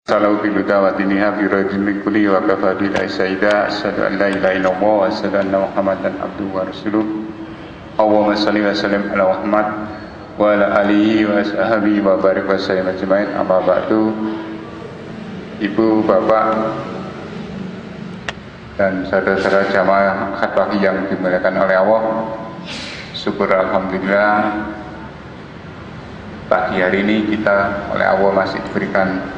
Salau bil huda wa diniha bi rajulil kulli wa kafa billahi sayyida asyhadu an la ilaha illallah wa asyhadu anna muhammadan abduhu wa rasuluh. Allahumma shalli wa sallim ala Muhammad wa ala alihi wa sahbihi wa barik wa sallim ajmain. Amma ba'du. Ibu, bapak dan saudara-saudara jamaah khatwah yang dimuliakan oleh Allah, syukur alhamdulillah pagi hari ini kita oleh Allah masih diberikan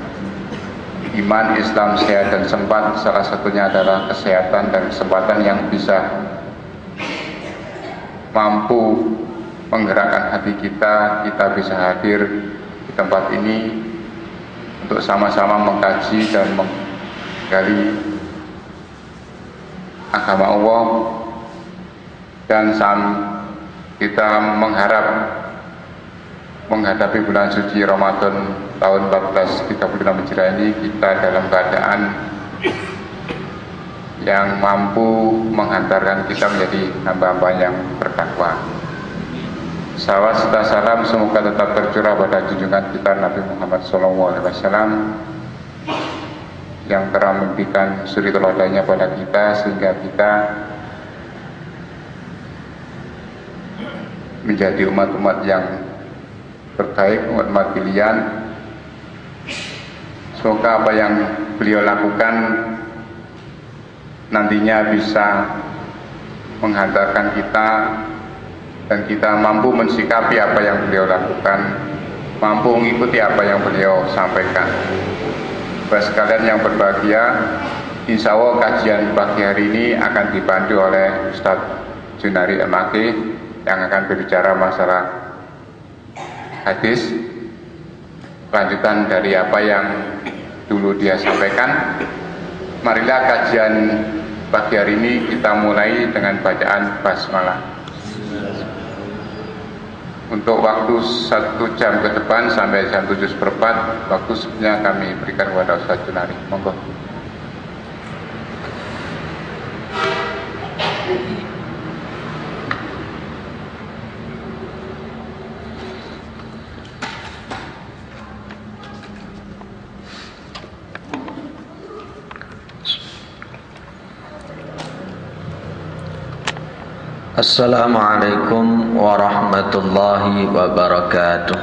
iman, Islam, sehat dan sempat. Salah satunya adalah kesehatan dan kesempatan yang bisa mampu menggerakkan hati kita bisa hadir di tempat ini untuk sama-sama mengkaji dan menggali agama Allah, dan kita mengharap menghadapi bulan suci Ramadan tahun 1436 Hijriah ini kita dalam keadaan yang mampu menghantarkan kita menjadi hamba-hamba yang bertakwa. Salawat serta salam semoga tetap tercurah pada junjungan kita Nabi Muhammad SAW yang telah memberikan suri teladannya pada kita sehingga kita menjadi umat-umat yang terbaik, umat pilihan. Semoga apa yang beliau lakukan nantinya bisa menghantarkan kita dan kita mampu mensikapi apa yang beliau lakukan, mampu mengikuti apa yang beliau sampaikan. Bapak sekalian yang berbahagia, insya Allah kajian pagi hari ini akan dibantu oleh Ustadz Junari Maki yang akan berbicara masalah hadis, lanjutan dari apa yang dulu dia sampaikan. Marilah kajian pagi hari ini kita mulai dengan bacaan basmalah. Untuk waktu 1 jam ke depan sampai jam 7:04, waktu sebenarnya kami berikan kepada Ustaz Junari. Monggo. Assalamualaikum warahmatullahi wabarakatuh.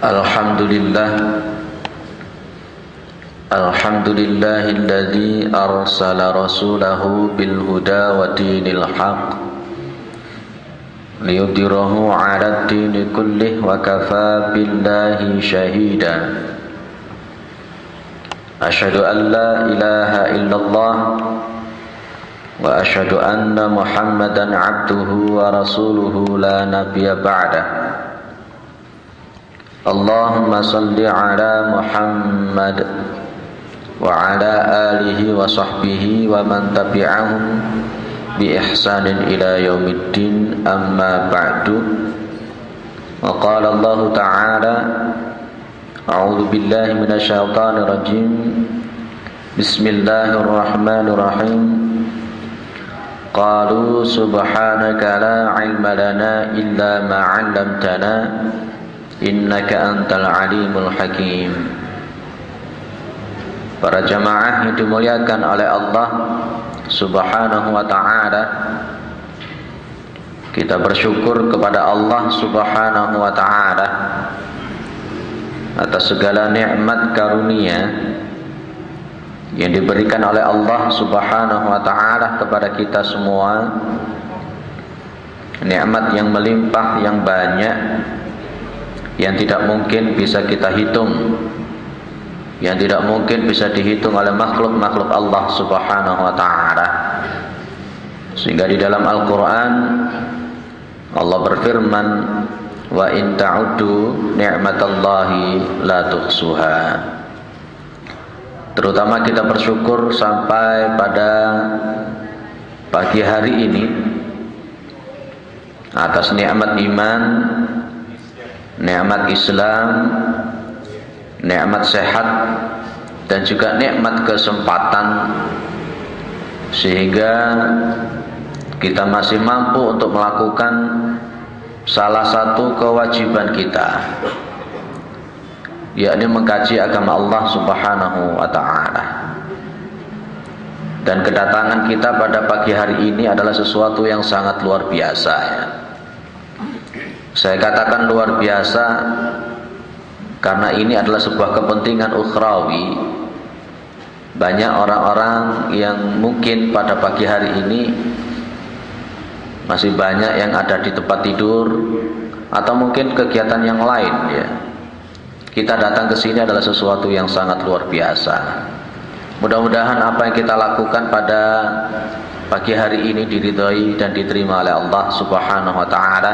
Alhamdulillahilladzi arsala rasulahu bil huda wa dinil haq liyudhhirahu 'ala ad-dini kullih wa kafaa billahi shahida. Asyhadu an la ilaha illallah wa asyhadu anna Muhammadan abduhu wa rasuluhu la nabiyya ba'dah. Allahumma salli ala Muhammad wa ala alihi wa sahbihi wa man tabi'ahum bi ihsanin ila yaumiddin, amma ba'du. Wa qala Allah ta'ala: A'udzu billahi minasyaitonir rajim. Bismillahirrahmanirrahim. Qalu subhanaka la 'ilma lana illa ma 'allamtana innaka antal alimul hakim. Para jamaah yang dimuliakan oleh Allah Subhanahu wa ta'ala, kita bersyukur kepada Allah Subhanahu wa ta'ala atas segala nikmat karunia yang diberikan oleh Allah Subhanahu wa ta'ala kepada kita semua. Nikmat yang melimpah, yang banyak, yang tidak mungkin bisa kita hitung, yang tidak mungkin bisa dihitung oleh makhluk-makhluk Allah Subhanahu wa ta'ala. Sehingga di dalam Al-Quran Allah berfirman, wa in ta'uddu ni'matallahi la tuhsuha. Terutama kita bersyukur sampai pada pagi hari ini atas nikmat iman, nikmat Islam, nikmat sehat, dan juga nikmat kesempatan, sehingga kita masih mampu untuk melakukan salah satu kewajiban kita, yakni mengkaji agama Allah Subhanahu wa ta'ala. Dan kedatangan kita pada pagi hari ini adalah sesuatu yang sangat luar biasa, ya. Saya katakan luar biasa karena ini adalah sebuah kepentingan ukhrawi. Banyak orang-orang yang mungkin pada pagi hari ini masih banyak yang ada di tempat tidur atau mungkin kegiatan yang lain, ya. Kita datang ke sini adalah sesuatu yang sangat luar biasa. Mudah-mudahan apa yang kita lakukan pada pagi hari ini diridhai dan diterima oleh Allah Subhanahu wa ta'ala,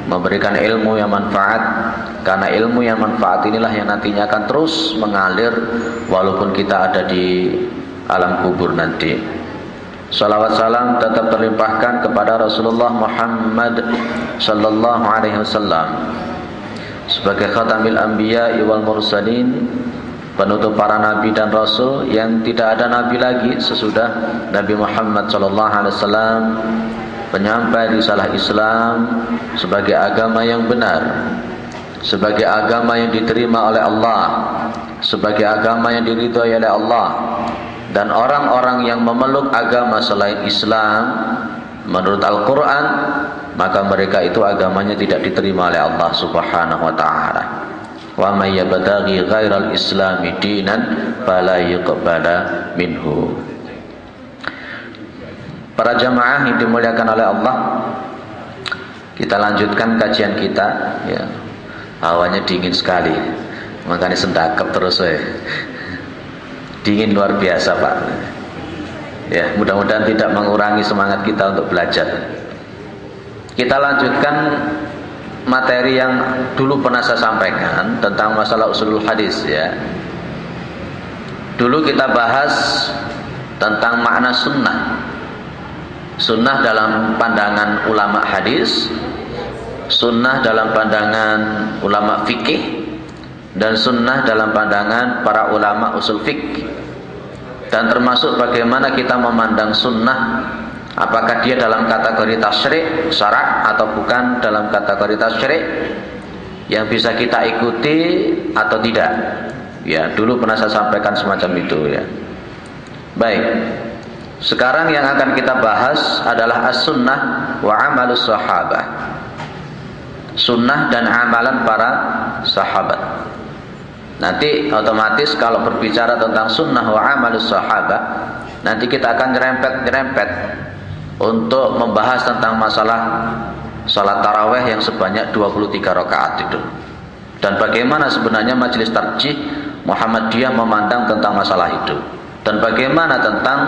memberikan ilmu yang manfaat, karena ilmu yang manfaat inilah yang nantinya akan terus mengalir walaupun kita ada di alam kubur nanti. Salawat salam tetap terlimpahkan kepada Rasulullah Muhammad sallallahu alaihi wasallam sebagai khatamil anbiya wal mursalin, penutup para nabi dan rasul, yang tidak ada nabi lagi sesudah Nabi Muhammad sallallahu alaihi wasallam, penyampai risalah Islam sebagai agama yang benar, sebagai agama yang diterima oleh Allah, sebagai agama yang diridhai oleh Allah. Dan orang-orang yang memeluk agama selain Islam menurut Al-Quran, maka mereka itu agamanya tidak diterima oleh Allah Subhanahu wa ta'ala. Wa may yabtaghi ghairal islami dinan fala yuqbala minhu. Para jamaah yang dimuliakan oleh Allah, kita lanjutkan kajian kita, ya. Hawanya dingin sekali, makanya sendakep terus, ya. Dingin luar biasa, Pak. Ya, mudah-mudahan tidak mengurangi semangat kita untuk belajar. Kita lanjutkan materi yang dulu pernah saya sampaikan tentang masalah usulul hadis, ya. Dulu kita bahas tentang makna sunnah. Sunnah dalam pandangan ulama hadis, sunnah dalam pandangan ulama fikih, dan sunnah dalam pandangan para ulama usul fikih. Dan termasuk bagaimana kita memandang sunnah, apakah dia dalam kategori tasyri' syarak atau bukan dalam kategori tasyri' yang bisa kita ikuti atau tidak. Ya, dulu pernah saya sampaikan semacam itu, ya. Baik. Sekarang yang akan kita bahas adalah as-sunnah wa amalus sahabah. Sunnah dan amalan para sahabat. Nanti otomatis kalau berbicara tentang sunnah wa amalus sahabah, nanti kita akan nyerempet untuk membahas tentang masalah salat tarawih yang sebanyak 23 rakaat itu. Dan bagaimana sebenarnya majelis tarjih Muhammadiyah memandang tentang masalah itu. Dan bagaimana tentang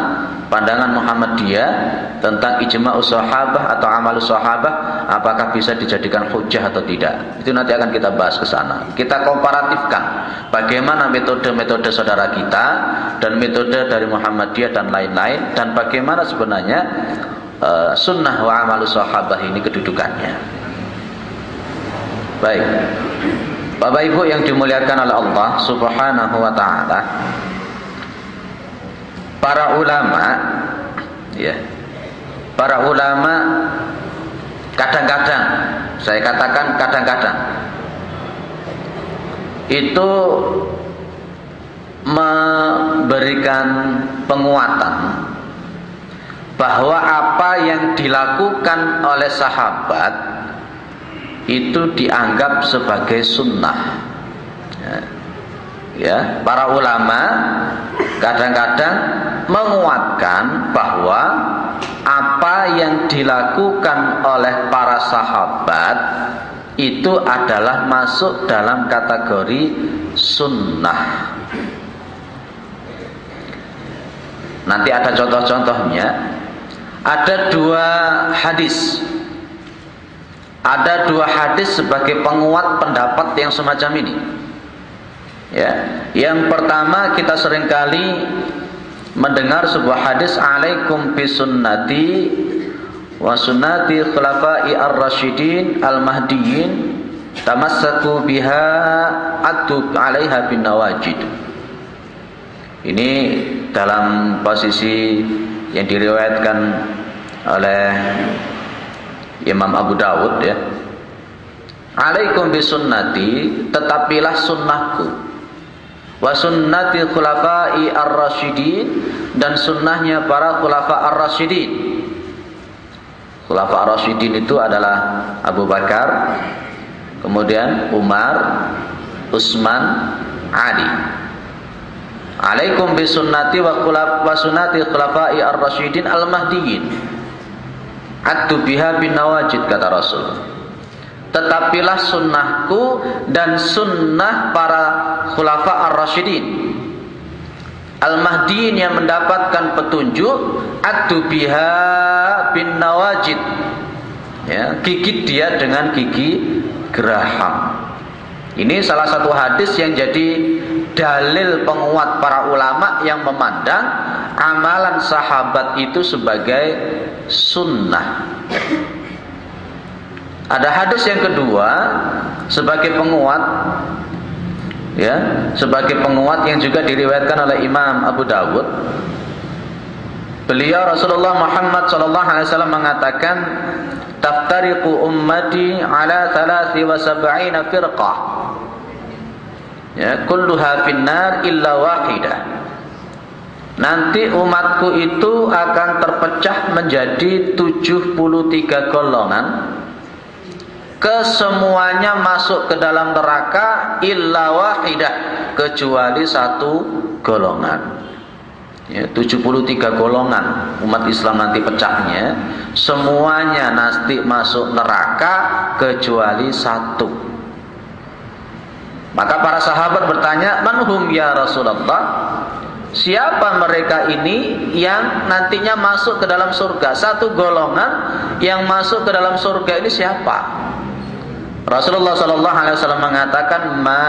pandangan Muhammadiyah tentang ijma'us sahabah atau amalus sahabah, apakah bisa dijadikan hujjah atau tidak. Itu nanti akan kita bahas ke sana. Kita komparatifkan bagaimana metode-metode saudara kita dan metode dari Muhammadiyah dan lain-lain, dan bagaimana sebenarnya sunnah wa amalus sahabah ini kedudukannya. Baik, Bapak Ibu yang dimuliakan oleh Allah Subhanahu wa ta'ala, para ulama, ya, para ulama kadang-kadang, saya katakan kadang-kadang, itu memberikan penguatan bahwa apa yang dilakukan oleh sahabat itu dianggap sebagai sunnah. Ya, para ulama kadang-kadang menguatkan bahwa apa yang dilakukan oleh para sahabat itu adalah masuk dalam kategori sunnah. Nanti ada contoh-contohnya. Ada dua hadis. Ada dua hadis sebagai penguat pendapat yang semacam ini. Ya, yang pertama kita seringkali mendengar sebuah hadis, alaikum bisunnati wa sunnati khulafai ar-rasyidin al-mahdiyyin tamassaku biha addu 'alaiha bin nawajid. Ini dalam posisi yang diriwayatkan oleh Imam Abu Dawud, ya. Alaikum bisunnati, tetapilah sunnahku, wa sunnati khulafai ar-rasyidin, dan sunnahnya para khulafa ar-rasyidin. Khulafa ar-rasyidin itu adalah Abu Bakar, kemudian Umar, Utsman, Ali. Alaikum bisunnati wa sunnati khulafai ar-rasyidin al-mahdiyyin. Addu biha bin nawajid, kata Rasul. Tetapilah sunnahku dan sunnah para khulafa ar-rasyidin al-mahdiyyin yang mendapatkan petunjuk. Addu biha bin nawajid, ya, gigit dia dengan gigi geraham. Ini salah satu hadis yang jadi dalil penguat para ulama yang memandang amalan sahabat itu sebagai sunnah. Ada hadis yang kedua sebagai penguat, ya, sebagai penguat yang juga diriwayatkan oleh Imam Abu Dawud. Beliau Rasulullah Muhammad sallallahu alaihi wasallam mengatakan, taftariqu ummati ala 73 firqah, ya, kulluha finnar illa wahidah. Nanti umatku itu akan terpecah menjadi 73 golongan, kesemuanya masuk ke dalam neraka illa wahidah, kecuali satu golongan. Ya, 73 golongan umat Islam nanti pecahnya, semuanya nanti masuk neraka kecuali satu. Maka para sahabat bertanya, manhum ya Rasulullah? Siapa mereka ini yang nantinya masuk ke dalam surga? Satu golongan yang masuk ke dalam surga ini siapa? Rasulullah sallallahu alaihi wasallam mengatakan, ma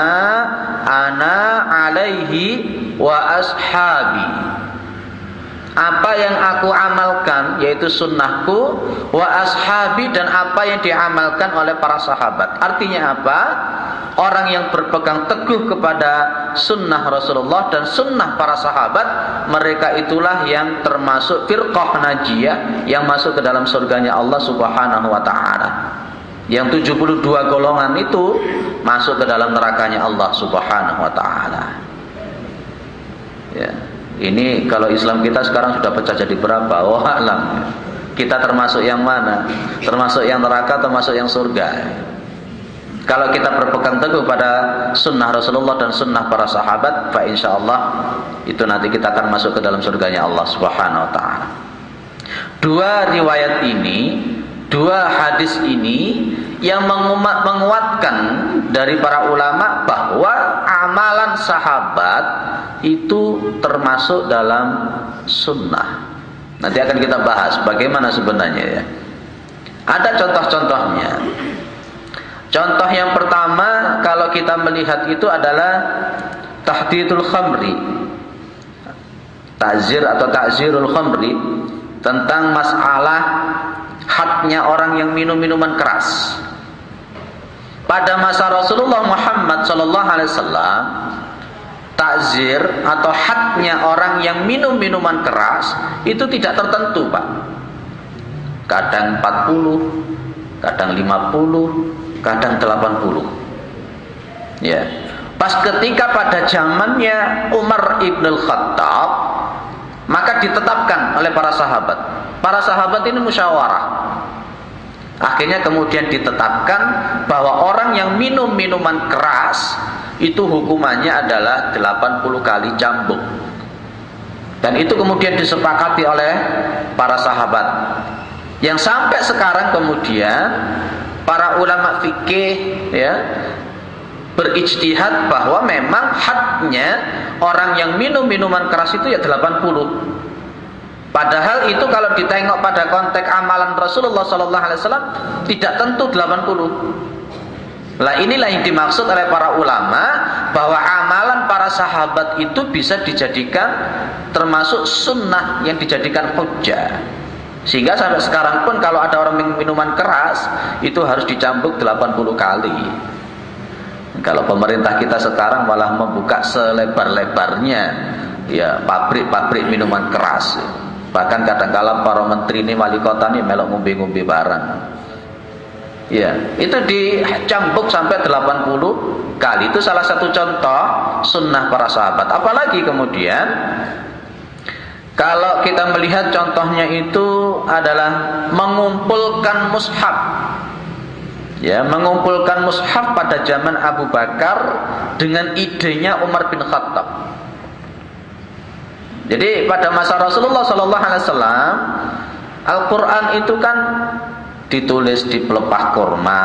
ana alaihi wa ashabi. Apa yang aku amalkan, yaitu sunnahku, wa ashabi, dan apa yang diamalkan oleh para sahabat. Artinya apa? Orang yang berpegang teguh kepada sunnah Rasulullah dan sunnah para sahabat, mereka itulah yang termasuk firqah najiyah, yang masuk ke dalam surganya Allah subhanahu wa ta'ala. Yang 72 golongan itu masuk ke dalam nerakanya Allah subhanahu wa ta'ala. Ya. Ini kalau Islam kita sekarang sudah pecah jadi berapa? Oh alam. Kita termasuk yang mana? Termasuk yang neraka, termasuk yang surga. Kalau kita berpegang teguh pada sunnah Rasulullah dan sunnah para sahabat, fa insyaallah itu nanti kita akan masuk ke dalam surganya Allah subhanahu wa ta'ala. Dua riwayat ini, dua hadis ini yang menguatkan dari para ulama bahwa amalan sahabat itu termasuk dalam sunnah. Nanti akan kita bahas bagaimana sebenarnya, ya. Ada contoh-contohnya. Contoh yang pertama kalau kita melihat itu adalah tahdidul khamri, ta'zir atau ta'zirul khamri, tentang masalah hadnya orang yang minum minuman keras. Pada masa Rasulullah Muhammad SAW, takzir atau hadnya orang yang minum minuman keras itu tidak tertentu, Pak. Kadang 40, kadang 50, kadang 80. Ya. Pas ketika pada zamannya Umar ibn al-Khattab, maka ditetapkan oleh para sahabat. Para sahabat ini musyawarah. Akhirnya kemudian ditetapkan bahwa orang yang minum minuman keras itu hukumannya adalah 80 kali cambuk. Dan itu kemudian disepakati oleh para sahabat. Yang sampai sekarang kemudian para ulama fikih, ya, berijtihad bahwa memang hadnya orang yang minum minuman keras itu ya 80. Padahal itu kalau ditengok pada konteks amalan Rasulullah SAW tidak tentu 80. Lah inilah yang dimaksud oleh para ulama bahwa amalan para sahabat itu bisa dijadikan termasuk sunnah yang dijadikan hujjah. Sehingga sampai sekarang pun kalau ada orang minum minuman keras itu harus dicambuk 80 kali. Kalau pemerintah kita sekarang malah membuka selebar-lebarnya, ya, pabrik-pabrik minuman keras. Bahkan kadang-kala para menteri ini, wali kota ini melok ngombe-ngombe barang. Ya, itu dicambuk sampai 80 kali. Itu salah satu contoh sunnah para sahabat. Apalagi kemudian kalau kita melihat contohnya itu adalah mengumpulkan mushaf. Ya, mengumpulkan mushaf pada zaman Abu Bakar dengan idenya Umar bin Khattab. Jadi pada masa Rasulullah SAW, Al-Quran itu kan ditulis di pelepah kurma,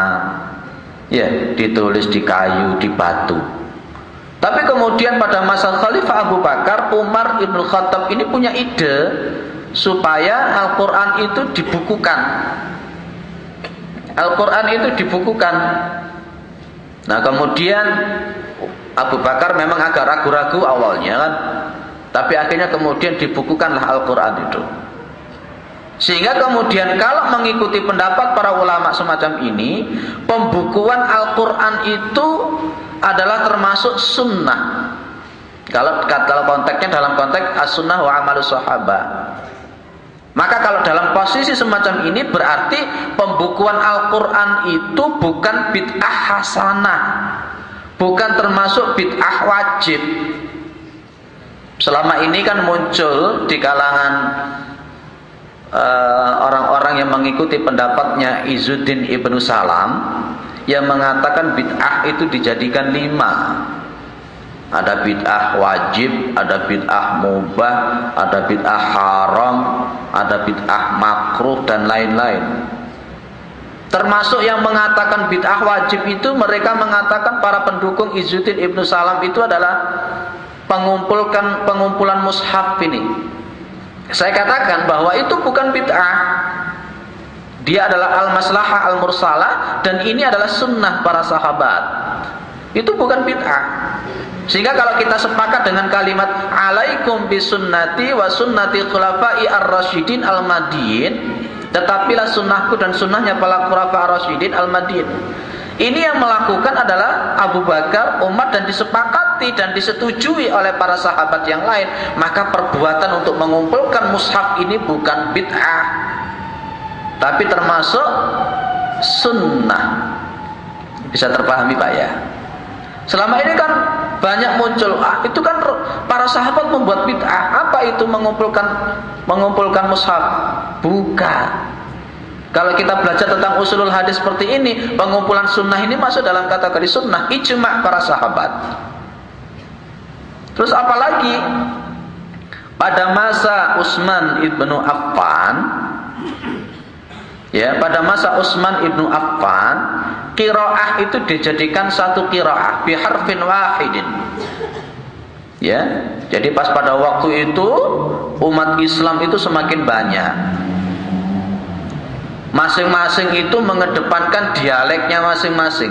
ya, ditulis di kayu, di batu. Tapi kemudian pada masa Khalifah Abu Bakar, Umar ibn Khattab ini punya ide supaya Al-Quran itu dibukukan. Al-Quran itu dibukukan. Nah kemudian Abu Bakar memang agak ragu-ragu awalnya kan, tapi akhirnya kemudian dibukukanlah Al-Quran itu. Sehingga kemudian kalau mengikuti pendapat para ulama semacam ini, pembukuan Al-Quran itu adalah termasuk sunnah. Kalau konteksnya dalam konteks as-sunnah wa amalus sahabah. Maka kalau dalam posisi semacam ini berarti pembukuan Al-Quran itu bukan bid'ah hasanah, bukan termasuk bid'ah wajib. Selama ini kan muncul di kalangan orang-orang yang mengikuti pendapatnya Izzuddin Ibnu Salam yang mengatakan bid'ah itu dijadikan 5. Ada bid'ah wajib, ada bid'ah mubah, ada bid'ah haram, ada bid'ah makruh dan lain-lain. Termasuk yang mengatakan bid'ah wajib itu mereka mengatakan para pendukung Izzuddin Ibnu Salam itu adalah pengumpulan mushaf ini. Saya katakan bahwa itu bukan bid'ah. Dia adalah al-maslahah al-mursalah dan ini adalah sunnah para sahabat. Itu bukan bid'ah. Sehingga kalau kita sepakat dengan kalimat alaikum bisunnati wa sunnati khulafai ar-rasyidin al-madiyyin, tetapilah sunnahku dan sunnahnya para khulafa ar-rasyidin al-madiyyin. Ini yang melakukan adalah Abu Bakar, Umar, dan disepakati dan disetujui oleh para sahabat yang lain. Maka perbuatan untuk mengumpulkan mushaf ini bukan bid'ah, tapi termasuk sunnah. Bisa terpahami Pak ya? Selama ini kan banyak muncul, itu kan para sahabat membuat bid'ah. Apa itu mengumpulkan mushaf? Bukan. Kalau kita belajar tentang usulul hadis seperti ini, pengumpulan sunnah ini masuk dalam kategori sunnah, ijma' para sahabat. Terus apalagi pada masa Utsman ibnu Affan, ya, pada masa Utsman ibnu Affan, qiraah itu dijadikan satu qiraah biharfin wahidin. Ya, jadi pas pada waktu itu umat Islam itu semakin banyak. Masing-masing itu mengedepankan dialeknya masing-masing.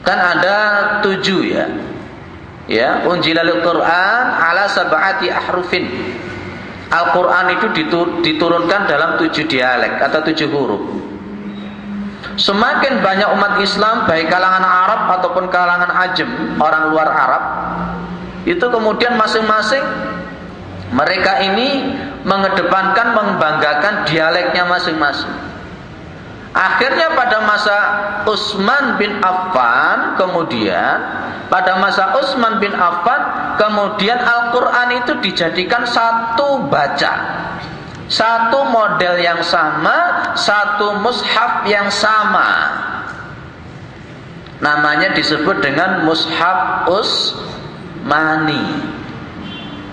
Kan ada 7 ya. Ya, unzilal Quran ala sab'ati ahrufin. Al-Quran itu diturunkan dalam 7 dialek atau 7 huruf. Semakin banyak umat Islam, baik kalangan Arab ataupun kalangan Ajam, orang luar Arab, itu kemudian masing-masing mereka ini mengedepankan, membanggakan dialeknya masing-masing. Akhirnya pada masa Utsman bin Affan, kemudian Al-Quran itu dijadikan satu baca, satu model yang sama, satu mushaf yang sama. Namanya disebut dengan mushaf Utsmani.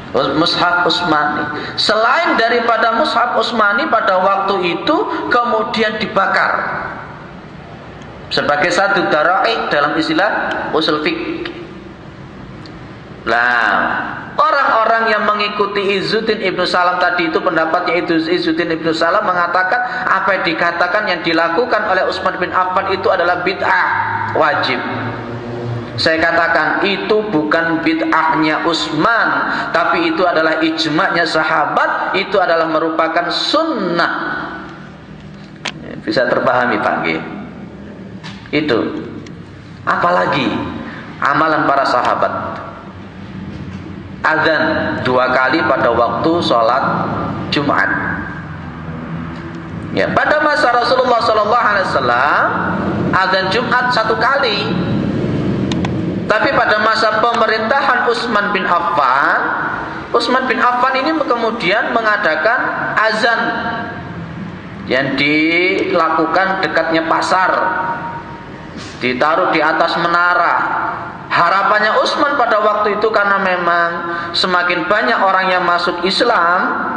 Mushaf Utsmani. Selain daripada mushaf Utsmani pada waktu itu kemudian dibakar sebagai satu dara'i dalam istilah usul fiqh. Nah, orang-orang yang mengikuti Izzuddin Ibnu Salam tadi itu pendapatnya itu Izzuddin Ibnu Salam mengatakan apa yang dikatakan yang dilakukan oleh Utsman bin Affan itu adalah bid'ah wajib. Saya katakan itu bukan bid'ahnya Utsman, tapi itu adalah ijma'nya sahabat, itu adalah merupakan sunnah. Bisa terpahami Pak G? Itu. Apalagi amalan para sahabat. Azan 2 kali pada waktu sholat Jumat. Ya, pada masa Rasulullah SAW azan Jumat 1 kali. Tapi pada masa pemerintahan Utsman bin Affan ini kemudian mengadakan azan yang dilakukan dekatnya pasar, ditaruh di atas menara. Harapannya Utsman pada waktu itu, karena memang semakin banyak orang yang masuk Islam,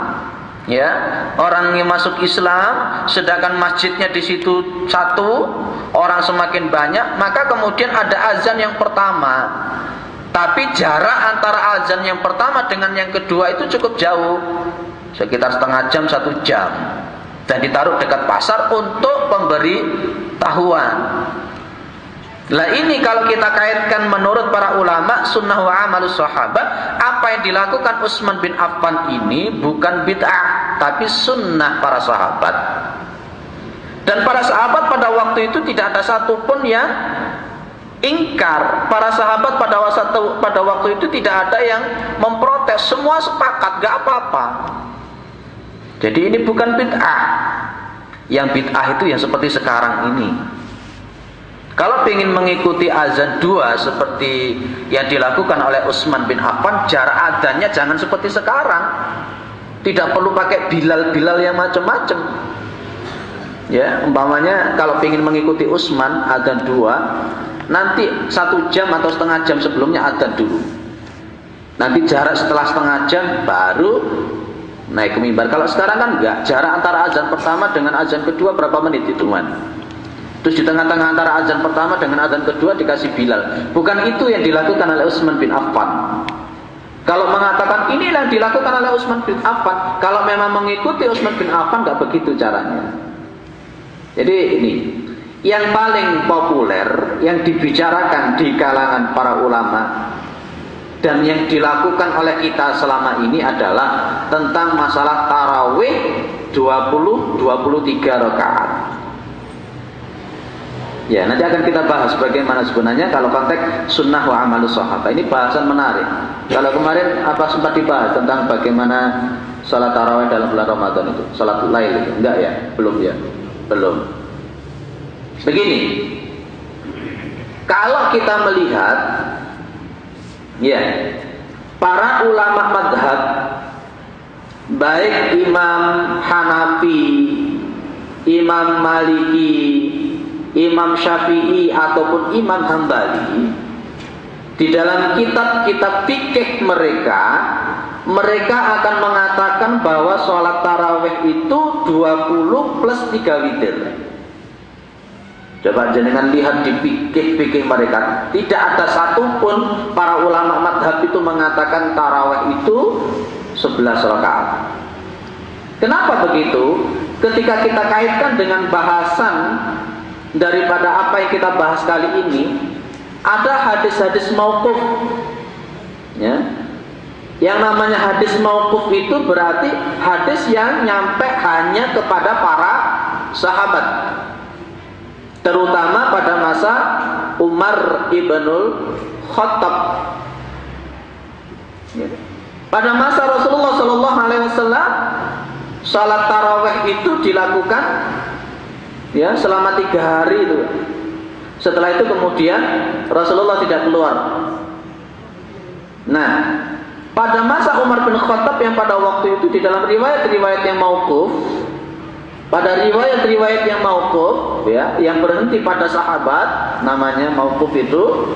ya, orang yang masuk Islam, sedangkan masjidnya di situ satu, orang semakin banyak, maka kemudian ada azan yang pertama. Tapi jarak antara azan yang pertama dengan yang kedua itu cukup jauh, sekitar setengah jam, 1 jam, dan ditaruh dekat pasar untuk pemberitahuan. Lah ini kalau kita kaitkan menurut para ulama sunnah wa amalus sahabat, apa yang dilakukan Utsman bin Affan ini bukan bid'ah, tapi sunnah para sahabat. Dan para sahabat pada waktu itu tidak ada satupun yang ingkar. Para sahabat pada waktu itu tidak ada yang memprotes, semua sepakat, gak apa-apa. Jadi ini bukan bid'ah. Yang bid'ah itu yang seperti sekarang ini. Kalau ingin mengikuti azan 2 seperti yang dilakukan oleh Utsman bin Affan, jarak adzannya jangan seperti sekarang. Tidak perlu pakai bilal yang macam-macam. Ya, umpamanya kalau ingin mengikuti Utsman adzan 2, nanti 1 jam atau setengah jam sebelumnya adzan dulu. Nanti jarak setelah setengah jam baru naik ke mimbar. Kalau sekarang kan enggak, jarak antara azan pertama dengan azan kedua berapa menit hitungan. Terus di tengah-tengah antara azan pertama dengan azan kedua dikasih bilal. Bukan itu yang dilakukan oleh Utsman bin Affan. Kalau mengatakan inilah yang dilakukan oleh Utsman bin Affan, kalau memang mengikuti Utsman bin Affan enggak begitu caranya. Jadi ini yang paling populer yang dibicarakan di kalangan para ulama dan yang dilakukan oleh kita selama ini adalah tentang masalah tarawih 20-23 rakaat. Ya, nanti akan kita bahas bagaimana sebenarnya kalau konteks sunnah wa amalus sahabat. Ini bahasan menarik. Kalau kemarin apa sempat dibahas tentang bagaimana salat tarawih dalam bulan Ramadan itu, salat lail itu? Enggak ya? Belum ya? Belum. Begini, kalau kita melihat, ya, para ulama madhab, baik Imam Hanafi, Imam Maliki, Imam Syafi'i ataupun Imam Hambali, di dalam kitab-kitab fikih mereka akan mengatakan bahwa sholat tarawih itu 20 plus 3 witir. Coba jenengan lihat di fikih mereka, tidak ada satupun para ulama madhab itu mengatakan tarawih itu 11 rakaat. Kenapa begitu? Ketika kita kaitkan dengan bahasan daripada apa yang kita bahas kali ini, ada hadis-hadis mauquf, ya. Yang namanya hadis mauquf itu berarti hadis yang nyampe hanya kepada para sahabat, terutama pada masa Umar ibnul Khattab. Pada masa Rasulullah SAW, salat tarawih itu dilakukan, ya, selama 3 hari itu. Setelah itu kemudian Rasulullah tidak keluar. Nah, pada masa Umar bin Khattab yang pada waktu itu di dalam riwayat-riwayat yang mauquf, pada riwayat-riwayat yang mauquf, ya, yang berhenti pada sahabat, namanya mauquf itu.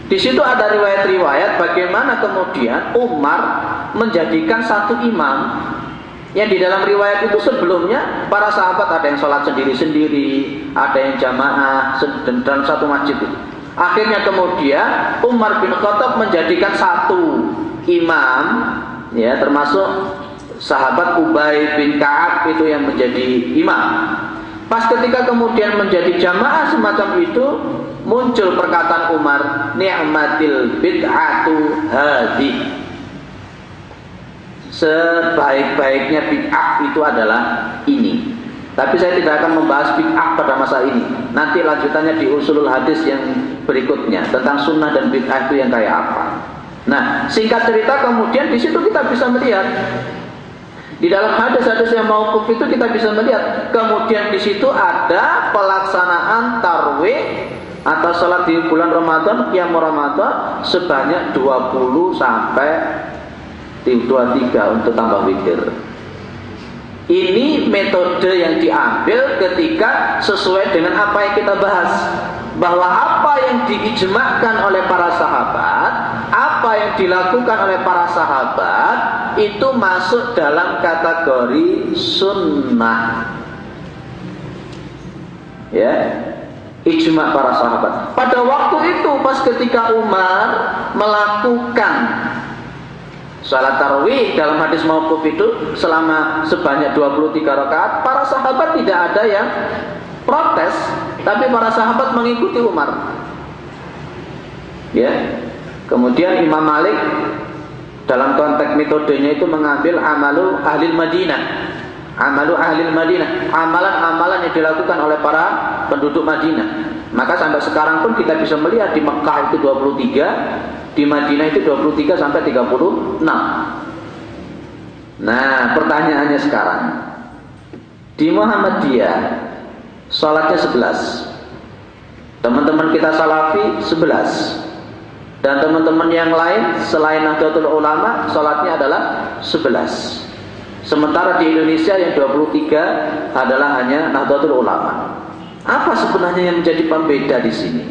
Di situ ada riwayat-riwayat bagaimana kemudian Umar menjadikan satu imam. Yang di dalam riwayat itu sebelumnya para sahabat ada yang sholat sendiri-sendiri, ada yang jamaah dalam satu masjid itu. Akhirnya kemudian Umar bin Khattab menjadikan satu imam, ya, termasuk sahabat Ubay bin Ka'ab itu yang menjadi imam. Pas ketika kemudian menjadi jamaah semacam itu, muncul perkataan Umar, ni'matil bid'atu hadhi. Sebaik-baiknya bid'ah itu adalah ini. Tapi saya tidak akan membahas bid'ah pada masa ini. Nanti lanjutannya di usulul hadis yang berikutnya tentang sunnah dan bid'ah itu yang kayak apa. Nah, singkat cerita kemudian di situ kita bisa melihat Di dalam hadis-hadis yang mauquf itu kita bisa melihat. Kemudian di situ ada pelaksanaan tarwih atau salat di bulan Ramadan, qiyam Ramadan sebanyak 20 sampai 23 untuk tambah witir. Ini metode yang diambil ketika sesuai dengan apa yang kita bahas, bahwa apa yang diijma'kan oleh para sahabat, apa yang dilakukan oleh para sahabat itu masuk dalam kategori sunnah. Ya, ijma' para sahabat. Pada waktu itu pas ketika Umar melakukan salat tarawih dalam hadis mauquf itu selama sebanyak 23 rakaat, para sahabat tidak ada yang protes, tapi para sahabat mengikuti Umar. Ya. Kemudian Imam Malik dalam konteks metodenya itu mengambil amalu ahli Madinah. Amalu ahli Madinah, amalan-amalan yang dilakukan oleh para penduduk Madinah. Maka sampai sekarang pun kita bisa melihat di Mekah itu 23, di Madinah itu 23 sampai 36. Nah, pertanyaannya sekarang, di Muhammadiyah salatnya 11, teman-teman kita Salafi 11, dan teman-teman yang lain selain Nahdlatul Ulama salatnya adalah 11. Sementara di Indonesia yang 23 adalah hanya Nahdlatul Ulama. Apa sebenarnya yang menjadi pembeda di sini?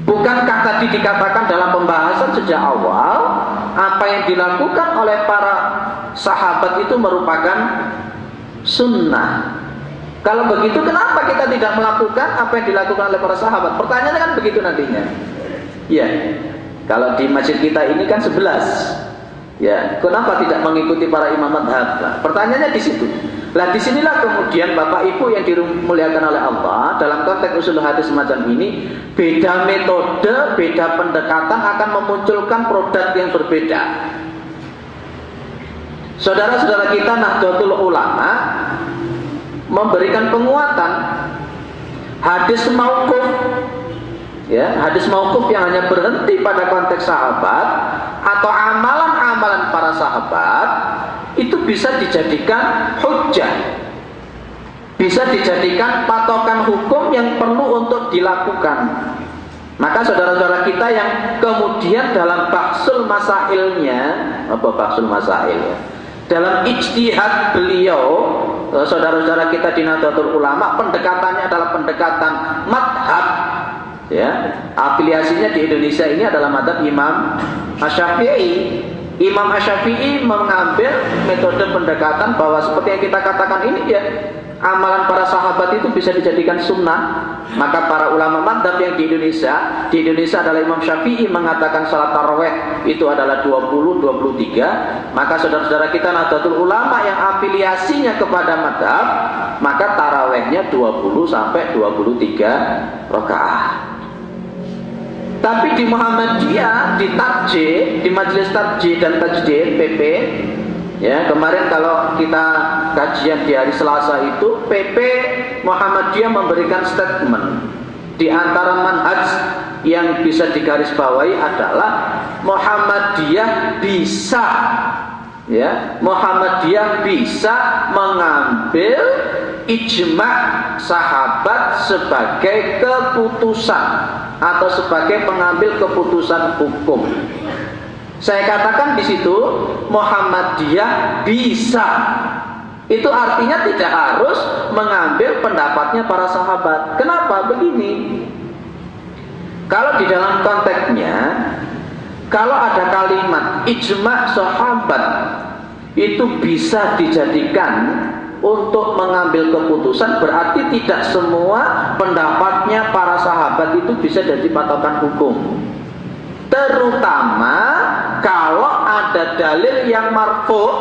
Bukankah tadi dikatakan dalam pembahasan sejak awal apa yang dilakukan oleh para sahabat itu merupakan sunnah? Kalau begitu kenapa kita tidak melakukan apa yang dilakukan oleh para sahabat? Pertanyaannya kan begitu nantinya. Ya, kalau di masjid kita ini kan 11. Ya, kenapa tidak mengikuti para imam madhab? Pertanyaannya di situ. Lah disinilah kemudian Bapak Ibu yang dimuliakan oleh Allah, dalam konteks usul hadis semacam ini, beda metode, beda pendekatan akan memunculkan produk yang berbeda. Saudara-saudara kita Nahdlatul Ulama memberikan penguatan hadis mauquf, ya, hadis mauquf yang hanya berhenti pada konteks sahabat atau amalan-amalan para sahabat itu bisa dijadikan hujjah, bisa dijadikan patokan hukum yang perlu untuk dilakukan. Maka saudara-saudara kita yang kemudian dalam bahsul masailnya, apa bahsul masailnya, dalam ijtihad beliau, saudara-saudara kita di Nahdlatul Ulama, pendekatannya adalah pendekatan madhab. Ya, afiliasinya di Indonesia ini adalah madhab Imam Asy-Syafi'i. Imam Asy-Syafi'i mengambil metode pendekatan bahwa seperti yang kita katakan ini, ya, amalan para sahabat itu bisa dijadikan sunnah. Maka para ulama madhab yang di Indonesia adalah Imam Syafi'i mengatakan salat tarawih itu adalah 20-23. Maka saudara-saudara kita Nahdlatul Ulama yang afiliasinya kepada madhab, maka tarawihnya 20 sampai 23 rakaat. Tapi di Muhammadiyah, di Tarjih, di Majelis Tarjih dan Tajdid PP, ya, kemarin kalau kita kajian di hari Selasa itu, PP Muhammadiyah memberikan statement. Di antara manhaj yang bisa digarisbawahi adalah Muhammadiyah bisa, ya, Muhammadiyah bisa mengambil ijma' sahabat sebagai keputusan atau sebagai pengambil keputusan hukum. Saya katakan di situ Muhammadiyah bisa. Itu artinya tidak harus mengambil pendapatnya para sahabat. Kenapa? Begini. Kalau di dalam konteksnya, kalau ada kalimat ijma' sahabat itu bisa dijadikan untuk mengambil keputusan, berarti tidak semua pendapatnya para sahabat itu bisa jadi patokan hukum. Terutama kalau ada dalil yang marfu'.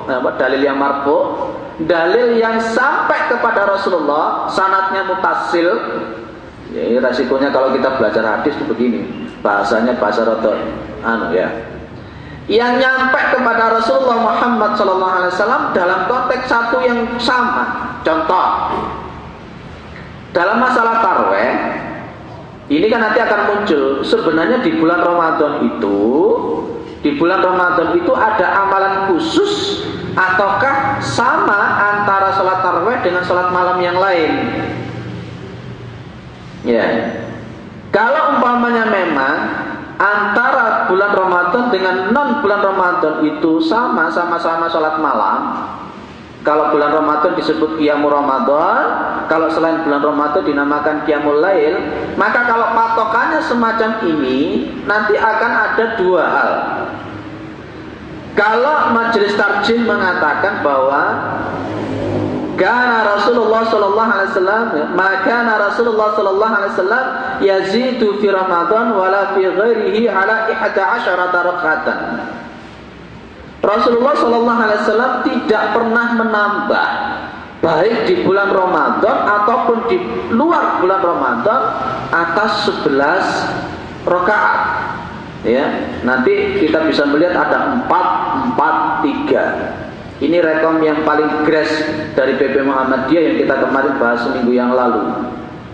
Nah, dalil yang marfu', dalil yang sampai kepada Rasulullah, sanadnya mutasil. Ya, resikonya kalau kita belajar hadis itu begini, bahasanya bahasa rotor, ya. Yang nyampe kepada Rasulullah Muhammad SAW dalam konteks satu yang sama. Contoh, dalam masalah tarwih, ini kan nanti akan muncul. Sebenarnya di bulan Ramadan itu ada amalan khusus ataukah sama antara sholat tarawih dengan sholat malam yang lain? Ya, kalau umpamanya memang antara bulan Ramadan dengan non bulan Ramadan itu sama-sama sholat malam. Kalau bulan Ramadan disebut Qiyamul Ramadan, kalau selain bulan Ramadan dinamakan Qiyamul Lail, maka kalau patokannya semacam ini, nanti akan ada dua hal. Kalau majelis tarjih mengatakan bahwa kana Rasulullah sallallahu alaihi wasallam, maka Rasulullah sallallahu alaihi wasallam yazidu fi Ramadan wala fi ghairihi ala 11 raka'atan. Rasulullah sallallahu alaihi wasallam tidak pernah menambah baik di bulan Ramadan ataupun di luar bulan Ramadan atas 11 rakaat. Ya, nanti kita bisa melihat ada 4-4-3. Ini rekom yang paling gres dari PP Muhammadiyah yang kita kemarin bahas seminggu yang lalu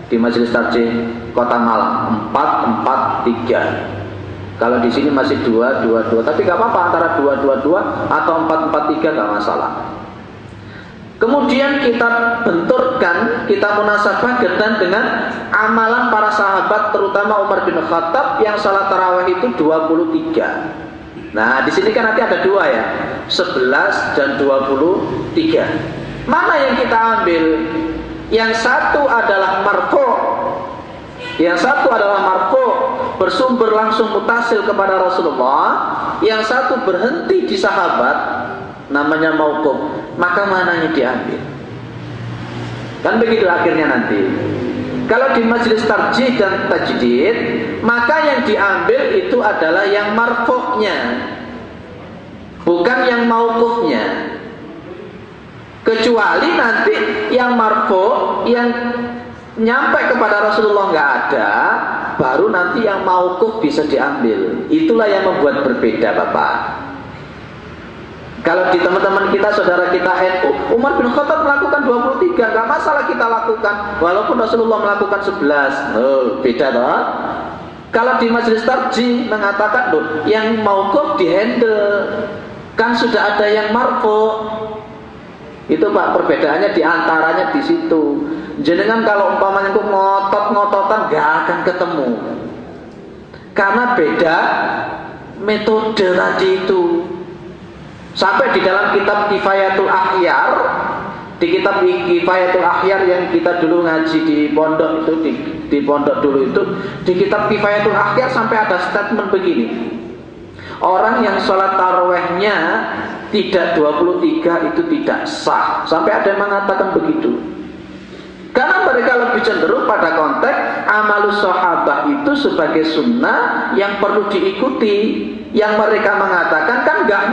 di Majelis Tarjih Kota Malang. 4-4-3. Kalau di sini masih 2-2-2, tapi nggak apa-apa antara 2-2-2 atau 4-4-3 nggak masalah. Kemudian kita benturkan, kita munasabahkan dengan amalan para sahabat, terutama Umar bin Khattab yang salat tarawih itu 23. Nah, di sini kan nanti ada dua ya, 11 dan 23. Mana yang kita ambil? Yang satu adalah marfu', yang satu adalah marfu', bersumber langsung mutasil kepada Rasulullah. Yang satu berhenti di sahabat, namanya mauquf. Maka mana yang diambil? Kan begitu akhirnya nanti. Kalau di majelis tarjih dan tajdid, maka yang diambil itu adalah yang marfu'nya, bukan yang mauqufnya. Kecuali nanti yang marfu' yang nyampe kepada Rasulullah nggak ada, baru nanti yang mauquf bisa diambil. Itulah yang membuat berbeda, Bapak. Kalau di teman-teman kita, saudara kita NU, Umar bin Khattab melakukan 23, nggak masalah kita lakukan, walaupun Rasulullah melakukan 11. Oh, beda toh. Kalau di majelis tarjih mengatakan loh, yang mauquf dihandle, kan sudah ada yang marfu'. Itu Pak, perbedaannya diantaranya di situ. Jenengan kalau umpamanya kok ngotot-ngototan nggak akan ketemu, karena beda metode tadi itu. Sampai di dalam kitab Kifayatul Akhyar, di kitab Kifayatul Akhyar yang kita dulu ngaji di pondok itu, di pondok dulu itu, di kitab Kifayatul Akhyar sampai ada statement begini: orang yang sholat tarawehnya tidak 23 itu tidak sah. Sampai ada yang mengatakan begitu. Karena mereka lebih cenderung pada konteks amalus sahabah itu sebagai sunnah yang perlu diikuti. Yang mereka mengatakan kan nggak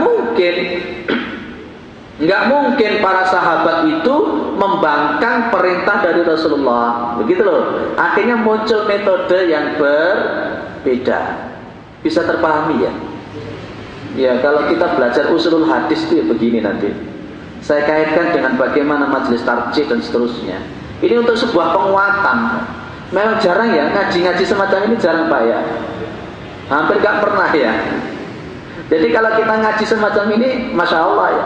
mungkin para sahabat itu membangkang perintah dari Rasulullah, begitu loh. Akhirnya muncul metode yang berbeda. Bisa terpahami ya? Ya, kalau kita belajar usulul hadis itu ya begini nanti. Saya kaitkan dengan bagaimana majelis tarjih dan seterusnya. Ini untuk sebuah penguatan. Memang jarang ya ngaji-ngaji semacam ini, jarang Pak ya. Hampir gak pernah ya. Jadi kalau kita ngaji semacam ini, Masya Allah ya.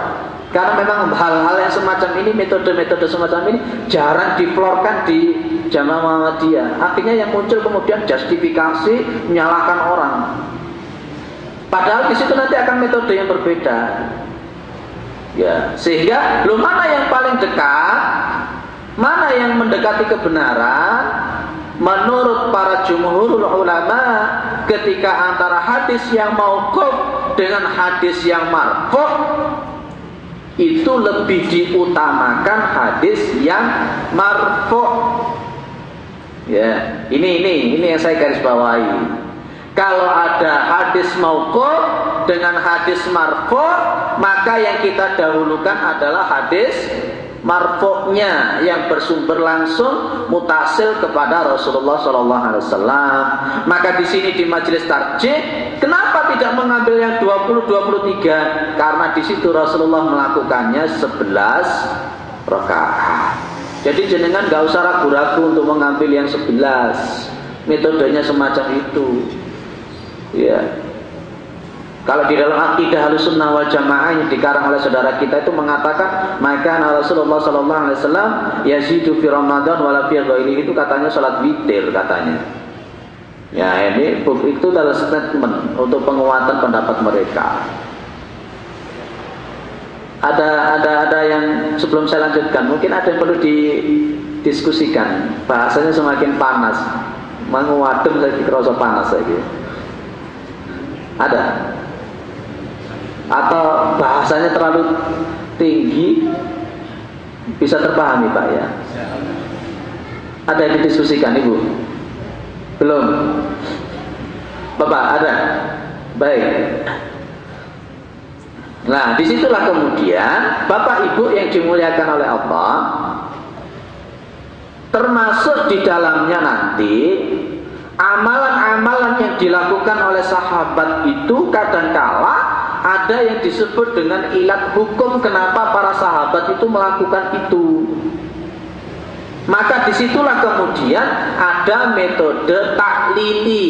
Karena memang hal-hal yang semacam ini, metode-metode semacam ini jarang diflorkan di Jamaah Muhammadiyah. Akhirnya yang muncul kemudian justifikasi, menyalahkan orang. Padahal di situ nanti akan metode yang berbeda. Ya, sehingga belum mana yang paling dekat, mana yang mendekati kebenaran. Menurut para jumhurul ulama, ketika antara hadis yang mauquf dengan hadis yang marfu', itu lebih diutamakan hadis yang marfu'. Ya, ini yang saya garis bawahi. Kalau ada hadis mauquf dengan hadis marfu', maka yang kita dahulukan adalah hadis marfu'nya yang bersumber langsung mutasil kepada Rasulullah SAW. Maka di sini di majelis tarjih, kenapa tidak mengambil yang 20-23? Karena di situ Rasulullah melakukannya 11 rakaat. Jadi jenengan nggak usah ragu-ragu untuk mengambil yang 11. Metodenya semacam itu. Ya. Kalau di dalam akidah Ahlussunnah wal Jamaah yang dikarang oleh saudara kita itu mengatakan, maka Rasulullah sallallahu alaihi wasallam yazidu fi Ramadan wala fi ghairihi, itu katanya salat witir katanya. Ya, ini itu adalah statement untuk penguatan pendapat mereka. Ada yang sebelum saya lanjutkan, mungkin ada yang perlu didiskusikan. Bahasanya semakin panas, menguadem saya kerasa panas lagi. Ada? Atau bahasanya terlalu tinggi, bisa terpahami Pak ya? Ada yang didiskusikan Ibu? Belum? Bapak ada? Baik. Nah, disitulah kemudian Bapak Ibu yang dimuliakan oleh Allah, termasuk di dalamnya nanti amalan-amalan yang dilakukan oleh sahabat itu kadangkala ada yang disebut dengan ilat hukum kenapa para sahabat itu melakukan itu. Maka disitulah kemudian ada metode taklili,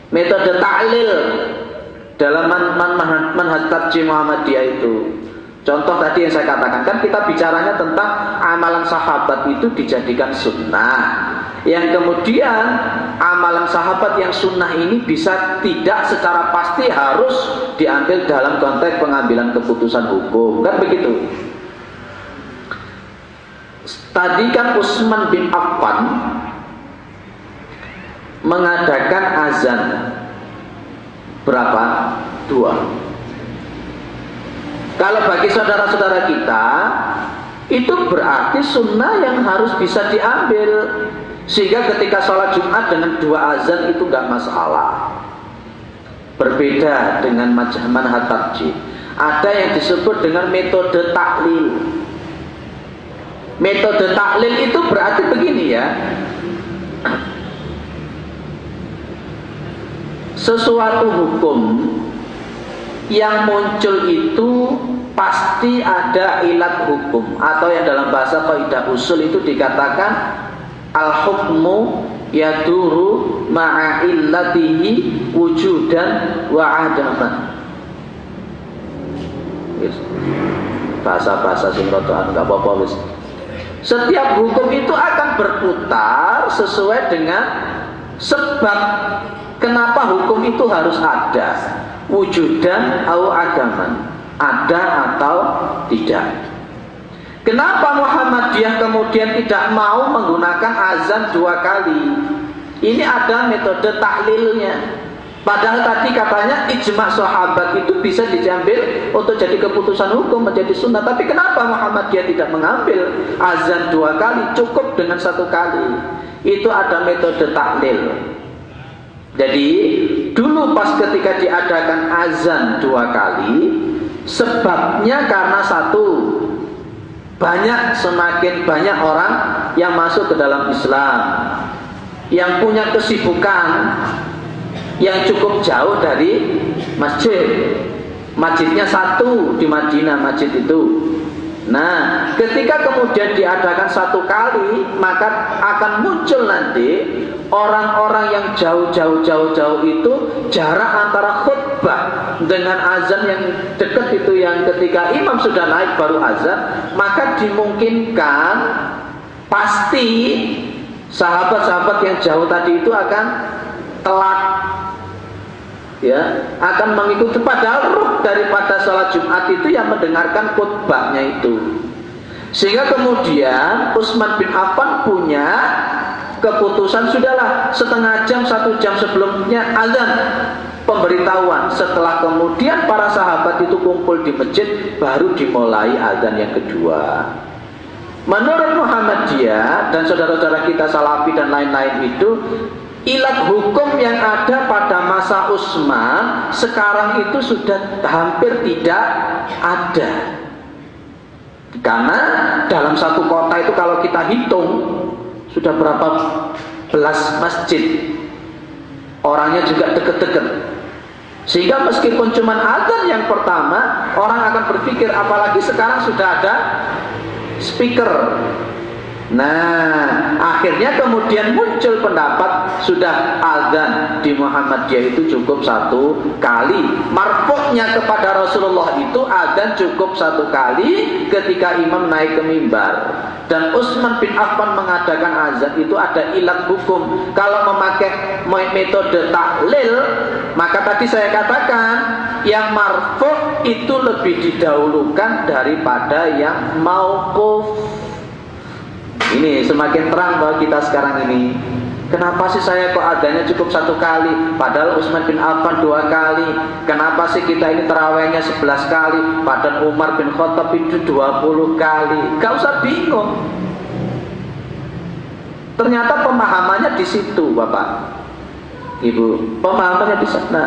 metode taklil dalam manhaj tarjih Muhammadiyah itu. Contoh tadi yang saya katakan, kan kita bicaranya tentang amalan sahabat itu dijadikan sunnah. Yang kemudian amalan sahabat yang sunnah ini bisa tidak secara pasti harus diambil dalam konteks pengambilan keputusan hukum, kan begitu. Tadi kan Utsman bin Affan mengadakan azan berapa? 2. Kalau bagi saudara-saudara kita, itu berarti sunnah yang harus bisa diambil. Sehingga ketika sholat Jumat dengan 2 azan itu gak masalah. Berbeda dengan manhaj tarjih. Ada yang disebut dengan metode taklil. Metode taklil itu berarti begini ya. Sesuatu hukum yang muncul itu pasti ada ilat hukum, atau yang dalam bahasa kaidah usul itu dikatakan al-hukmu yaduru ma'a illatihi wujudan wa adaman. Bahasa-bahasa sing rada enggak apa-apa wis. Setiap hukum itu akan berputar sesuai dengan sebab kenapa hukum itu harus ada, wujudan atau adaman, ada atau tidak. Kenapa Muhammadiyah kemudian tidak mau menggunakan azan 2 kali? Ini ada metode taklilnya. Padahal tadi katanya ijma' sahabat itu bisa diambil untuk jadi keputusan hukum, menjadi sunnah. Tapi kenapa Muhammadiyah tidak mengambil azan 2 kali, cukup dengan 1 kali? Itu ada metode taklil. Jadi dulu pas ketika diadakan azan 2 kali, sebabnya karena satu, semakin banyak orang yang masuk ke dalam Islam, yang punya kesibukan, yang cukup jauh dari masjid. Masjidnya 1 di Madinah, masjid itu. Nah, ketika kemudian diadakan 1 kali, maka akan muncul nanti orang-orang yang jauh itu, jarak antara khutbah dengan azan yang dekat itu, yang ketika imam sudah naik baru azan, maka dimungkinkan pasti sahabat-sahabat yang jauh tadi itu akan telat, ya, akan mengikuti. Padahal ruh daripada sholat Jumat itu yang mendengarkan khutbahnya itu. Sehingga kemudian Utsman bin Affan punya keputusan, sudahlah setengah jam 1 jam sebelumnya azan, pemberitahuan. Setelah kemudian para sahabat itu kumpul di masjid, baru dimulai azan yang kedua. Menurut Muhammadiyah dan saudara-saudara kita Salafi dan lain-lain itu, ilat hukum yang ada pada masa Utsman sekarang itu sudah hampir tidak ada. Karena dalam satu kota itu kalau kita hitung sudah berapa belas masjid, orangnya juga deket-deket. Sehingga meskipun cuma azan yang pertama, orang akan berpikir, apalagi sekarang sudah ada speaker Nah, akhirnya kemudian muncul pendapat sudah azan di Muhammadiyah itu cukup 1 kali. Marfu'nya kepada Rasulullah itu azan cukup 1 kali ketika imam naik ke mimbar. Dan Utsman bin Affan mengadakan azan itu ada ilat hukum. Kalau memakai metode taklil, maka tadi saya katakan yang marfu' itu lebih didahulukan daripada yang mauquf. Ini semakin terang bahwa kita sekarang ini. Kenapa sih saya kok adanya cukup 1 kali, padahal Utsman bin Affan 2 kali? Kenapa sih kita ini tarawihnya 11 kali, padahal Umar bin Khattab itu 20 kali? Gak usah bingung. Ternyata pemahamannya di situ, Bapak, Ibu. Pemahamannya di sana.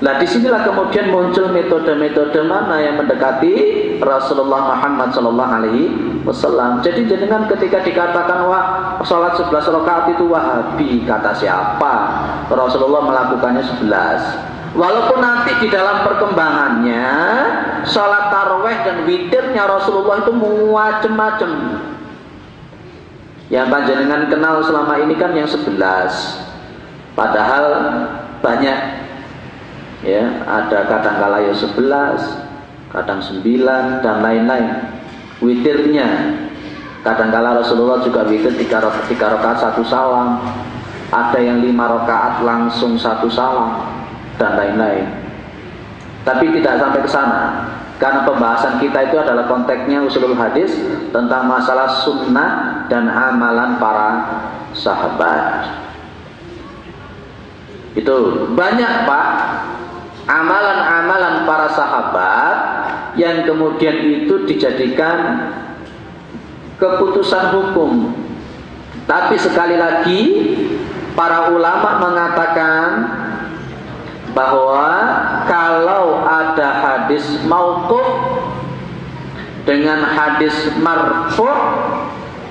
Nah, disinilah kemudian muncul metode-metode mana yang mendekati Rasulullah Muhammad SAW. Jadi jenengan ketika dikatakan wah sholat 11 rakaat itu Wahabi, kata siapa? Rasulullah melakukannya 11. Walaupun nanti di dalam perkembangannya sholat tarawih dan witirnya Rasulullah itu macam-macam. Yang panjenengan kenal selama ini kan yang 11. Padahal banyak. Ya, ada kadang-kala ya 11, kadang 9 dan lain-lain. Witirnya kadang-kala Rasulullah juga witir 3 rakaat 1 salam. Ada yang 5 rakaat langsung 1 salam dan lain-lain. Tapi tidak sampai ke sana. Karena pembahasan kita itu adalah konteksnya usulul hadis tentang masalah sunnah dan amalan para sahabat. Itu banyak, Pak, amalan-amalan para sahabat yang kemudian itu dijadikan keputusan hukum. Tapi sekali lagi para ulama mengatakan bahwa kalau ada hadis mauquf dengan hadis marfu',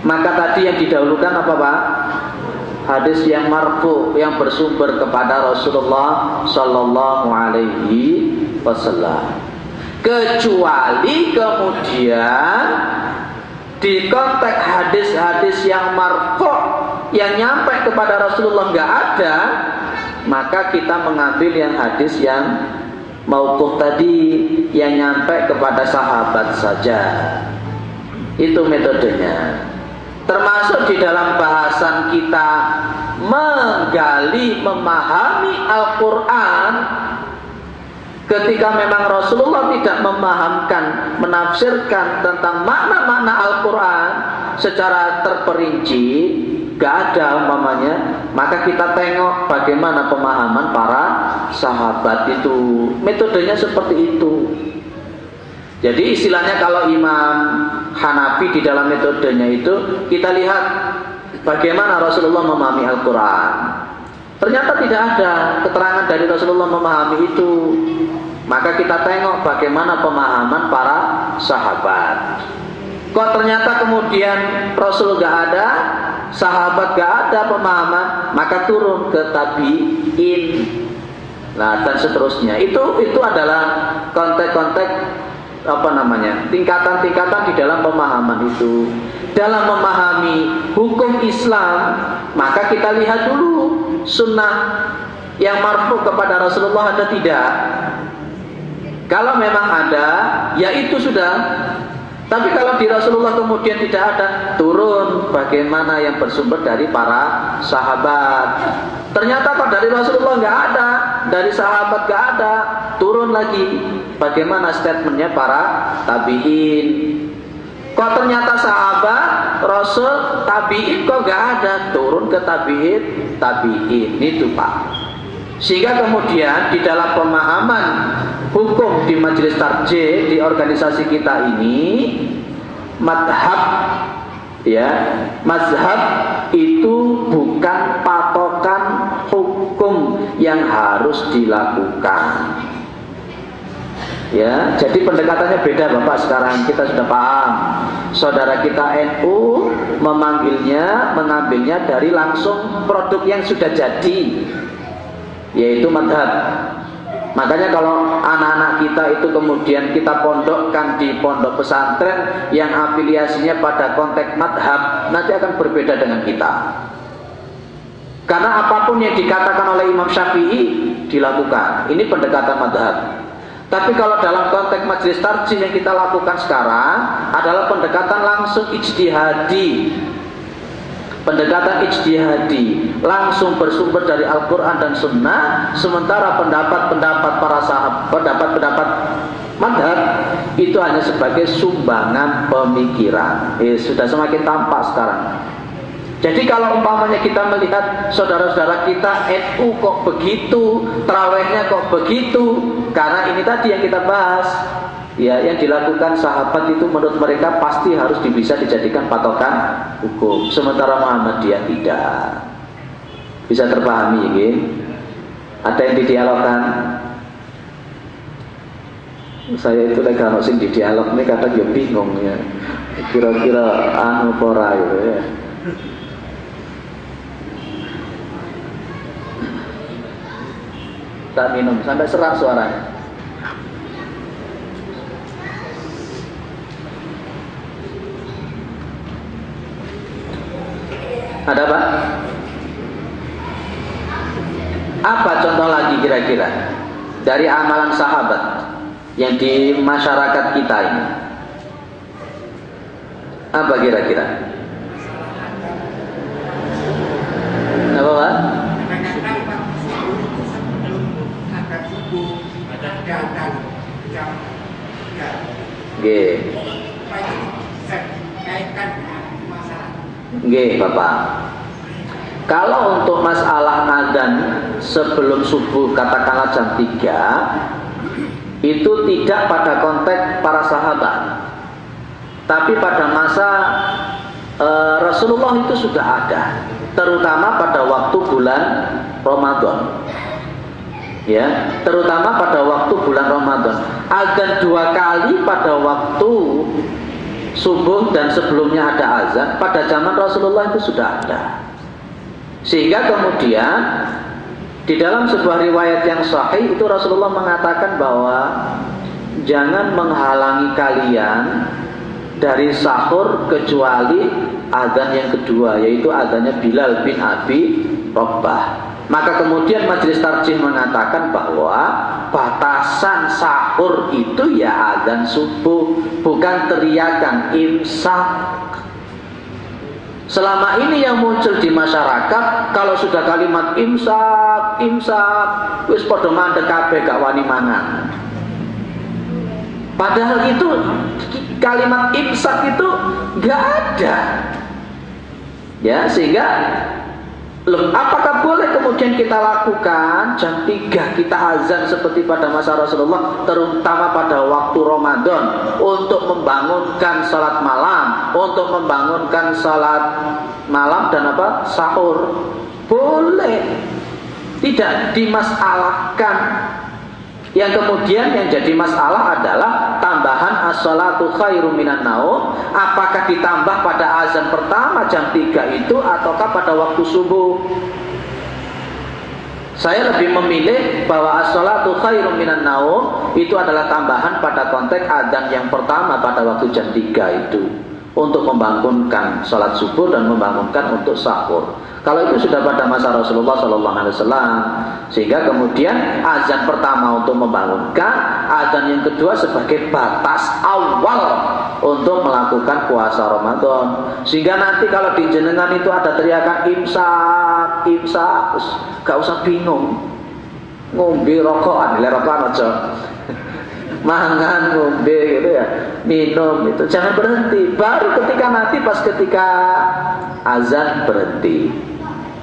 maka tadi yang didahulukan apa, Pak? Hadis yang marfu, yang bersumber kepada Rasulullah Sallallahu Alaihi Wasallam. Kecuali kemudian di konteks hadis-hadis yang marfu, yang nyampe kepada Rasulullah nggak ada, maka kita mengambil yang hadis yang mauquf tadi, yang nyampe kepada sahabat saja. Itu metodenya. Termasuk di dalam bahasan kita menggali, memahami Al-Quran, ketika memang Rasulullah tidak memahamkan, menafsirkan tentang makna-makna Al-Quran secara terperinci, gak ada umpamanya, maka kita tengok bagaimana pemahaman para sahabat itu. Metodenya seperti itu. Jadi istilahnya kalau Imam Hanafi di dalam metodenya itu, kita lihat bagaimana Rasulullah memahami Al-Quran. Ternyata tidak ada keterangan dari Rasulullah memahami itu. Maka kita tengok bagaimana pemahaman para sahabat. Kok ternyata kemudian Rasul gak ada, sahabat gak ada pemahaman, maka turun ke tabi'in. Nah, dan seterusnya. Itu adalah konteks-konteks tingkatan-tingkatan di dalam pemahaman itu. Dalam memahami hukum Islam, maka kita lihat dulu sunnah yang marfu kepada Rasulullah ada tidak. Kalau memang ada, ya itu sudah. Tapi kalau di Rasulullah kemudian tidak ada, turun bagaimana yang bersumber dari para sahabat. Ternyata kok dari Rasulullah nggak ada, dari sahabat nggak ada, turun lagi bagaimana statementnya para tabi'in. Kok ternyata sahabat, Rasul, tabi'in kok nggak ada, turun ke tabi'in. Itu, Pak. Sehingga kemudian di dalam pemahaman hukum di majelis tarjih di organisasi kita ini, madhab, ya, mazhab itu bukan patokan hukum yang harus dilakukan. Ya, jadi pendekatannya beda, Bapak. Sekarang kita sudah paham. Saudara kita NU mengambilnya dari langsung produk yang sudah jadi, yaitu madhab. Makanya kalau anak-anak kita itu kemudian kita pondokkan di pondok pesantren yang afiliasinya pada konteks madhab, nanti akan berbeda dengan kita. Karena apapun yang dikatakan oleh Imam Syafi'i dilakukan. Ini pendekatan madhab. Tapi kalau dalam konteks majelis tarjih yang kita lakukan sekarang adalah pendekatan langsung ijtihadi. Pendekatan ijtihadi langsung bersumber dari Al-Quran dan Sunnah, sementara pendapat-pendapat para sahabat, pendapat-pendapat madhab itu hanya sebagai sumbangan pemikiran. Sudah semakin tampak sekarang. Jadi kalau umpamanya kita melihat saudara-saudara kita NU kok begitu, tarawihnya kok begitu, karena ini tadi yang kita bahas. Ya, yang dilakukan sahabat itu menurut mereka pasti harus bisa dijadikan patokan hukum, sementara Muhammadiyah tidak. Bisa terpahami ya? Ada yang didialogkan? Saya itu lagi kalau sing di dialog ini kadang ya bingung ya. Kira-kira anu pora gitu ya. Tak minum sampai serak suaranya. Ada apa? Apa contoh lagi kira-kira dari amalan sahabat yang di masyarakat kita ini? Apa kira-kira? Apa Pak? Nggih, Bapak. Kalau untuk masalah adzan sebelum subuh katakanlah jam 3 itu tidak pada konteks para sahabat. Tapi pada masa Rasulullah itu sudah ada, terutama pada waktu bulan Ramadan. Ya, terutama pada waktu bulan Ramadan. Adzan 2 kali pada waktu subuh dan sebelumnya ada azan. Pada zaman Rasulullah itu sudah ada. Sehingga kemudian di dalam sebuah riwayat yang sahih itu Rasulullah mengatakan bahwa jangan menghalangi kalian dari sahur kecuali azan yang kedua, yaitu azannya Bilal bin Abi Rabbah. Maka kemudian majelis tarjih mengatakan bahwa batasan sahur itu ya azan subuh, bukan teriakan imsak. Selama ini yang muncul di masyarakat, kalau sudah kalimat imsak, imsak, wis padha mandek kabeh gak wani mangan. Padahal itu kalimat imsak itu gak ada. Ya, sehingga apakah boleh kemudian kita lakukan jam 3 kita azan seperti pada masa Rasulullah, terutama pada waktu Ramadan, untuk membangunkan salat malam, untuk membangunkan salat malam dan apa? Sahur. Boleh. Tidak dimasalahkan. Yang kemudian yang jadi masalah adalah tambahan as-salatu khairum minan naum. Apakah ditambah pada azan pertama jam 3 itu ataukah pada waktu subuh? Saya lebih memilih bahwa as-salatu khairum minan naum itu adalah tambahan pada konteks azan yang pertama pada waktu jam 3 itu, untuk membangunkan salat subuh dan membangunkan untuk sahur. Kalau itu sudah pada masa Rasulullah SAW, sehingga kemudian azan pertama untuk membangunkan, azan yang kedua sebagai batas awal untuk melakukan puasa Ramadan. Sehingga nanti kalau di jenengan itu ada teriakan imsak, imsak, gak usah bingung, ngombe rokokan, rokokan aja. Mangan, ngombe gitu ya, minum itu jangan berhenti. Baru ketika azan berhenti.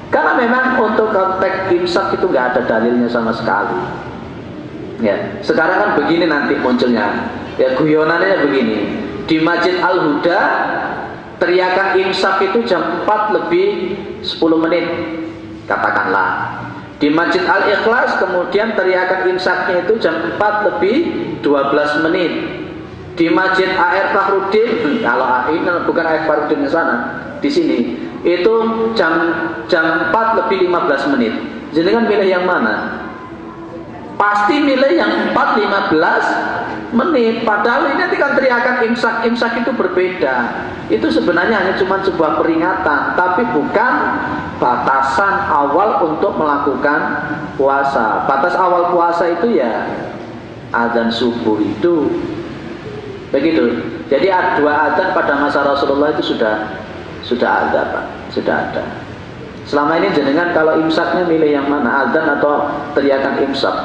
Karena memang untuk konteks imsak itu nggak ada dalilnya sama sekali. Ya, sekarang kan begini nanti munculnya. Ya, guyonannya begini. Di Masjid Al-Huda teriakan imsak itu jam 4 lebih 10 menit katakanlah. Di Masjid Al-Ikhlas kemudian teriakan imsaknya itu jam 4 lebih 12 menit. Di Masjid A.R. Fakhrudin, kalau ini bukan A.R. Fakhrudin di sana, di sini itu jam 4 lebih 15 menit. Jenengan pilih yang mana? pasti milih yang 4-15 menit. Padahal ini nanti kan teriakan imsak itu berbeda. Itu sebenarnya hanya cuma sebuah peringatan, tapi bukan batasan awal untuk melakukan puasa. Batas awal puasa itu ya azan subuh itu. Begitu. Jadi 2 azan pada masa Rasulullah itu sudah ada, Pak. Sudah ada. Selama ini jenengan kalau imsaknya milih yang mana, azan atau teriakan imsak?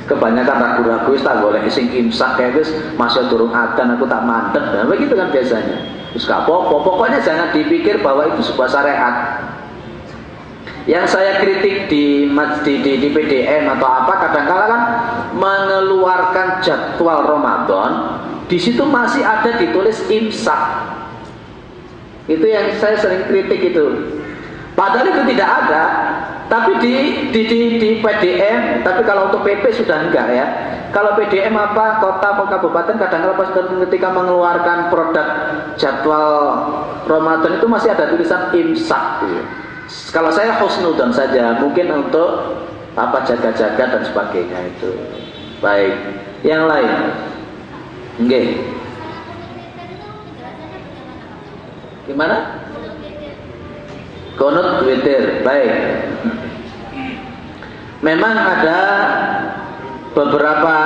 Kebanyakan ragu-ragu, tak boleh sing imsak kayak wis masih turun adzan aku tak mantep. Nah, begitu kan biasanya. Terus gak apa-apa, pokoknya jangan dipikir bahwa itu sebuah syariat. Yang saya kritik di PDM atau apa, kadang-kadang kan mengeluarkan jadwal Ramadan, di situ masih ada ditulis imsak. Itu yang saya sering kritik itu. Padahal itu tidak ada. Tapi di PDM, tapi kalau untuk PP sudah enggak ya. Kalau PDM apa kota atau kabupaten kadang-kadang pas ketika mengeluarkan produk jadwal Ramadan itu masih ada tulisan imsak. Kalau saya husnudzon saja, mungkin untuk apa jaga-jaga dan sebagainya itu. Baik, yang lain. Oke. Gimana? Qunut witir, baik. Memang ada beberapa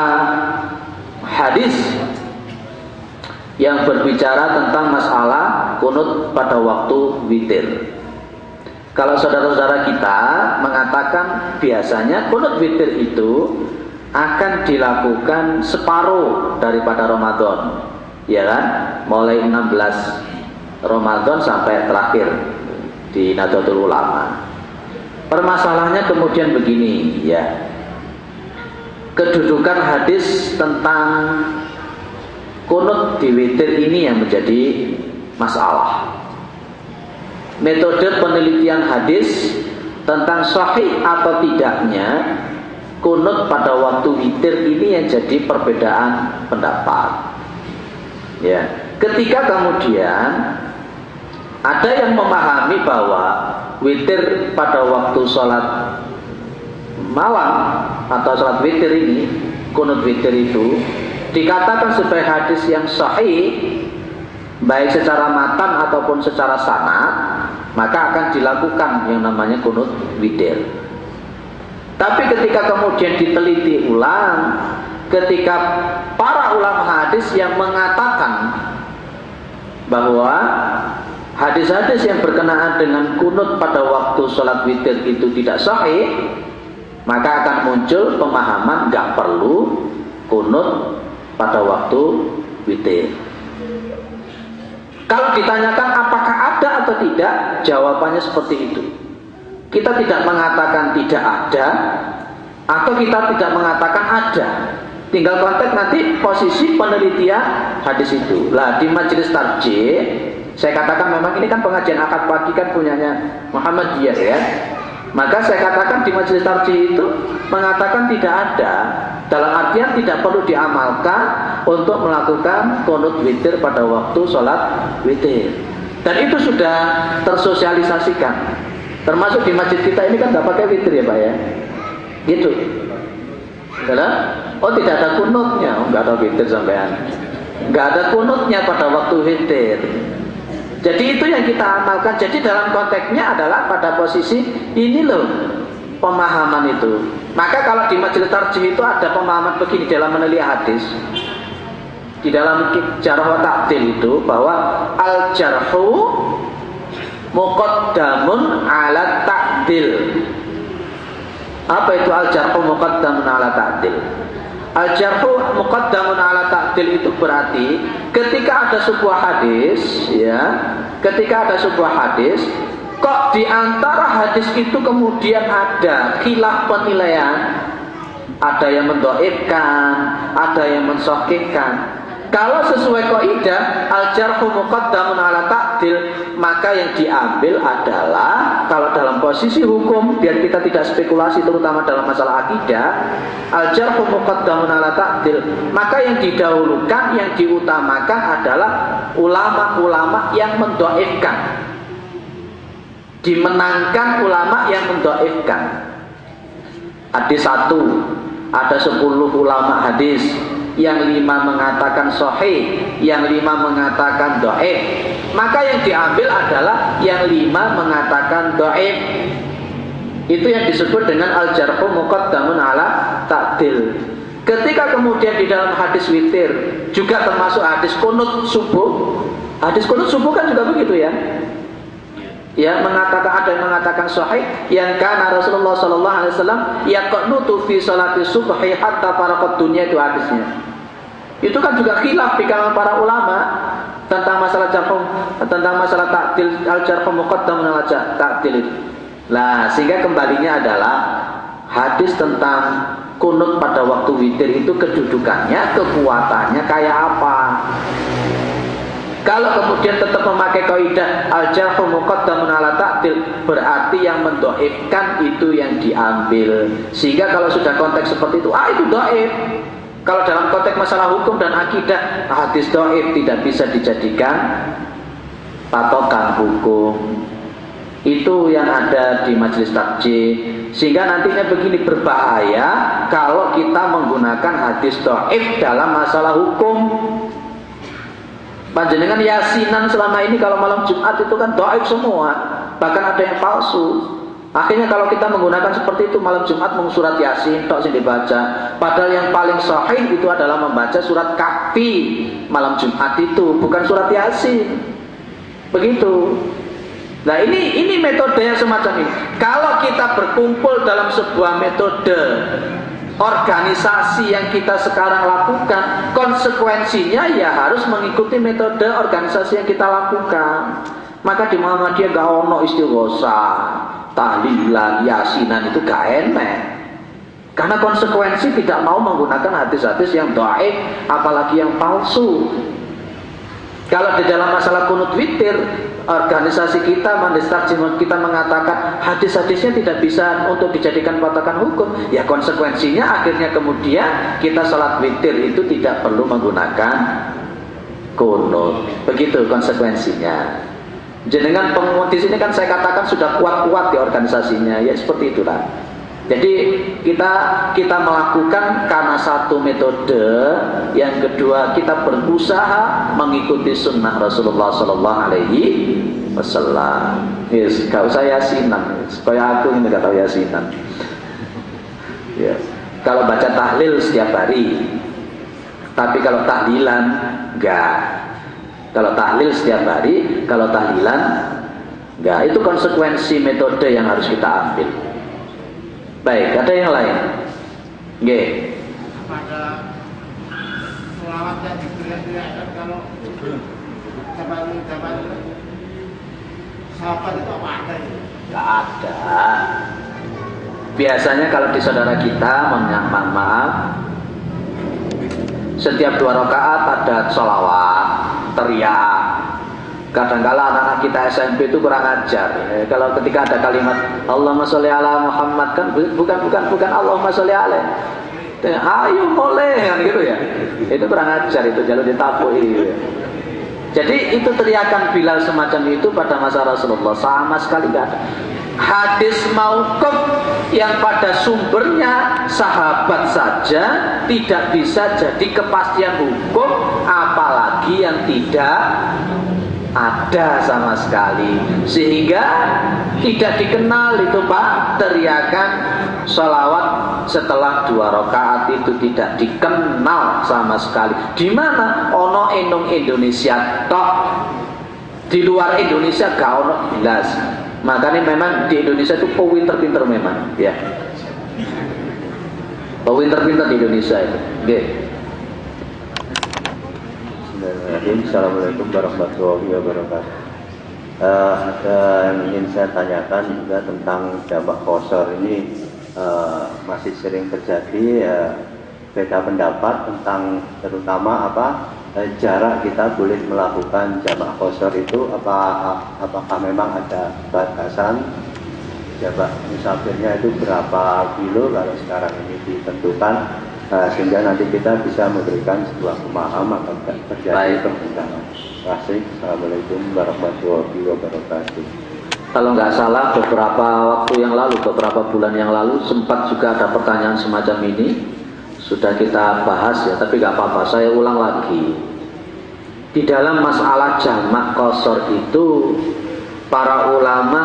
hadis yang berbicara tentang masalah qunut pada waktu witir. Kalau saudara-saudara kita mengatakan biasanya qunut witir itu akan dilakukan separuh daripada Ramadan, ya kan? Mulai 16 Ramadan sampai terakhir di Nahdlatul Ulama. Permasalahannya kemudian begini, ya. Kedudukan hadis tentang qunut di witir ini yang menjadi masalah. Metode penelitian hadis tentang sahih atau tidaknya qunut pada waktu witir ini yang jadi perbedaan pendapat. Ya, ketika kemudian ada yang memahami bahwa witir pada waktu sholat malam atau sholat witir ini, qunut witir itu dikatakan sebagai hadis yang sahih baik secara matan ataupun secara sanad, maka akan dilakukan yang namanya qunut witir. Tapi ketika kemudian diteliti ulang, ketika para ulama hadis yang mengatakan bahwa hadis-hadis yang berkenaan dengan qunut pada waktu sholat witir itu tidak sahih, maka akan muncul pemahaman gak perlu qunut pada waktu witir. Kalau ditanyakan apakah ada atau tidak, jawabannya seperti itu. Kita tidak mengatakan tidak ada, atau kita tidak mengatakan ada. Tinggal konteks nanti posisi penelitian hadis itu. Lah di majelis tarjih, saya katakan memang ini kan pengajian akad pagi kan punyanya Muhammadiyah ya. Maka saya katakan di majelis tarjih itu mengatakan tidak ada, dalam artian tidak perlu diamalkan untuk melakukan qunut witir pada waktu sholat witir. Dan itu sudah tersosialisasikan. Termasuk di masjid kita ini kan tidak pakai witir ya Pak ya. Gitu. Karena oh tidak ada qunutnya, oh, nggak ada witir sampean. Nggak ada qunutnya pada waktu witir. Jadi itu yang kita amalkan. Jadi dalam konteksnya adalah pada posisi ini loh pemahaman itu. Maka kalau di majelis tarjih itu ada pemahaman begini dalam meneliti hadis. Di dalam jarh wa ta'dil itu bahwa al-jarhu muqaddamun ala ta'dil. Apa itu al-jarhu muqaddamun ala ta'dil? Al-jarhu muqaddamun ala ta'dil itu berarti ketika ada sebuah hadis, ya, ketika ada sebuah hadis, kok di antara hadis itu kemudian ada khilaf penilaian, ada yang mendhaifkan, ada yang mensahihkan. Kalau sesuai kaidah al-jarhu muqaddamun ala ta'dil, maka yang diambil adalah kalau dalam posisi hukum, biar kita tidak spekulasi terutama dalam masalah akidah, al-jarhu muqaddamun ala ta'dil, maka yang didahulukan, yang diutamakan adalah ulama-ulama yang mendhaifkan, dimenangkan ulama yang mendhaifkan. Hadis 1 ada 10 ulama hadis, yang 5 mengatakan sahih, yang 5 mengatakan dhaif. Maka yang diambil adalah yang 5 mengatakan dhaif. Itu yang disebut dengan al-jarhu muqaddamun ala ta'dil. Ketika kemudian di dalam hadis witir juga termasuk hadis qunut subuh. Hadis qunut subuh kan juga begitu ya. Ya, ada yang mengatakan sahih, yang kana Rasulullah sallallahu alaihi wasallam yaqnutu fi salati subhi hatta faraqat dunya, itu hadisnya. Itu kan juga khilaf di kalangan para ulama tentang masalah jarh, tentang masalah ta'dil, al-jarh muqaddam ala ta'dil itu. Nah, sehingga kembalinya adalah hadis tentang kunut pada waktu witir itu kedudukannya, kekuatannya kayak apa. Kalau kemudian tetap memakai kaidah al-jarhu muqaddamun ala ta'dil, berarti yang mendhaifkan itu yang diambil. Sehingga kalau sudah konteks seperti itu, itu dhaif. Kalau dalam konteks masalah hukum dan akidah, hadis dhaif tidak bisa dijadikan patokan hukum. Itu yang ada di majelis takjih. Sehingga nantinya begini, berbahaya kalau kita menggunakan hadis dhaif dalam masalah hukum. Panjenengan yasinan selama ini kalau malam Jumat itu kan dhaif semua, bahkan ada yang palsu. Akhirnya kalau kita menggunakan seperti itu, malam Jumat surat Yasin tok sing dibaca. Padahal yang paling sahih itu adalah membaca surat Kahfi malam Jumat itu, bukan surat Yasin. Begitu. Nah, ini metode yang semacam ini. Kalau kita berkumpul dalam sebuah metode organisasi yang kita sekarang lakukan, konsekuensinya ya harus mengikuti metode organisasi yang kita lakukan. Maka di Muhammadiyah gak ono istighosah, tahlilan, yasinan, itu gak enak. Karena konsekuensi tidak mau menggunakan hadis-hadis yang dhaif, apalagi yang palsu. Kalau di dalam masalah kunut witir, organisasi kita, majelis takjih kita mengatakan hadis-hadisnya tidak bisa untuk dijadikan patokan hukum, ya konsekuensinya akhirnya kemudian kita sholat witir itu tidak perlu menggunakan kunut. Begitu konsekuensinya. Jenengan pengumum di sini kan saya katakan sudah kuat-kuat di organisasinya, ya seperti itulah. Jadi kita melakukan karena satu metode, yang kedua kita berusaha mengikuti sunnah Rasulullah Sallallahu Alaihi Wasallam. Yes, gak usah yasinan, supaya aku ini gak tahu yasinan. Ya. Kalau baca tahlil setiap hari, tapi kalau tahlilan enggak. Kalau tahlil setiap hari, kalau tahlilan enggak. Itu konsekuensi metode yang harus kita ambil. Baik, ada yang lain? Nggih. Pada selawat yang diberikan kalau zaman sahabat itu apa ada ya? Nggak ada. Biasanya kalau di saudara kita, mohon maaf, setiap 2 rakaat ada sholawat, teriak. Kadang-kala anak-anak kita SMP itu kurang ajar. Kalau ketika ada kalimat Allahumma sholli ala Muhammad, kan bukan Allahumma sholli ala. Ayo boleh kan gitu ya. Itu kurang ajar, itu jalur ditapui. Jadi itu teriakan Bilal semacam itu pada masa Rasulullah sama sekali enggak ada. Hadis mauquf yang pada sumbernya sahabat saja tidak bisa jadi kepastian hukum, apalagi yang tidak ada sama sekali, sehingga tidak dikenal itu Pak, teriakan sholawat setelah 2 rakaat itu tidak dikenal sama sekali. Di mana ono enung Indonesia tok, di luar Indonesia gak ono jelas. Makanya memang di Indonesia itu pinter-pinter memang ya, pinter-pinter di Indonesia itu. Okay. Assalamualaikum warahmatullahi wabarakatuh. Ada yang ingin saya tanyakan juga tentang jamak qashar ini. Masih sering terjadi beda pendapat tentang terutama jarak kita boleh melakukan jamak qashar itu, apakah memang ada batasan jarak musafirnya itu berapa kilo kalau sekarang ini ditentukan, sehingga nanti kita bisa memberikan sebuah pemahaman akan terjadi perbedaan. Assalamualaikum warahmatullahi wabarakatuh. Kalau nggak salah beberapa waktu yang lalu, beberapa bulan yang lalu sempat juga ada pertanyaan semacam ini. Sudah kita bahas ya, tapi nggak apa-apa, saya ulang lagi. Di dalam masalah jamak qashar itu para ulama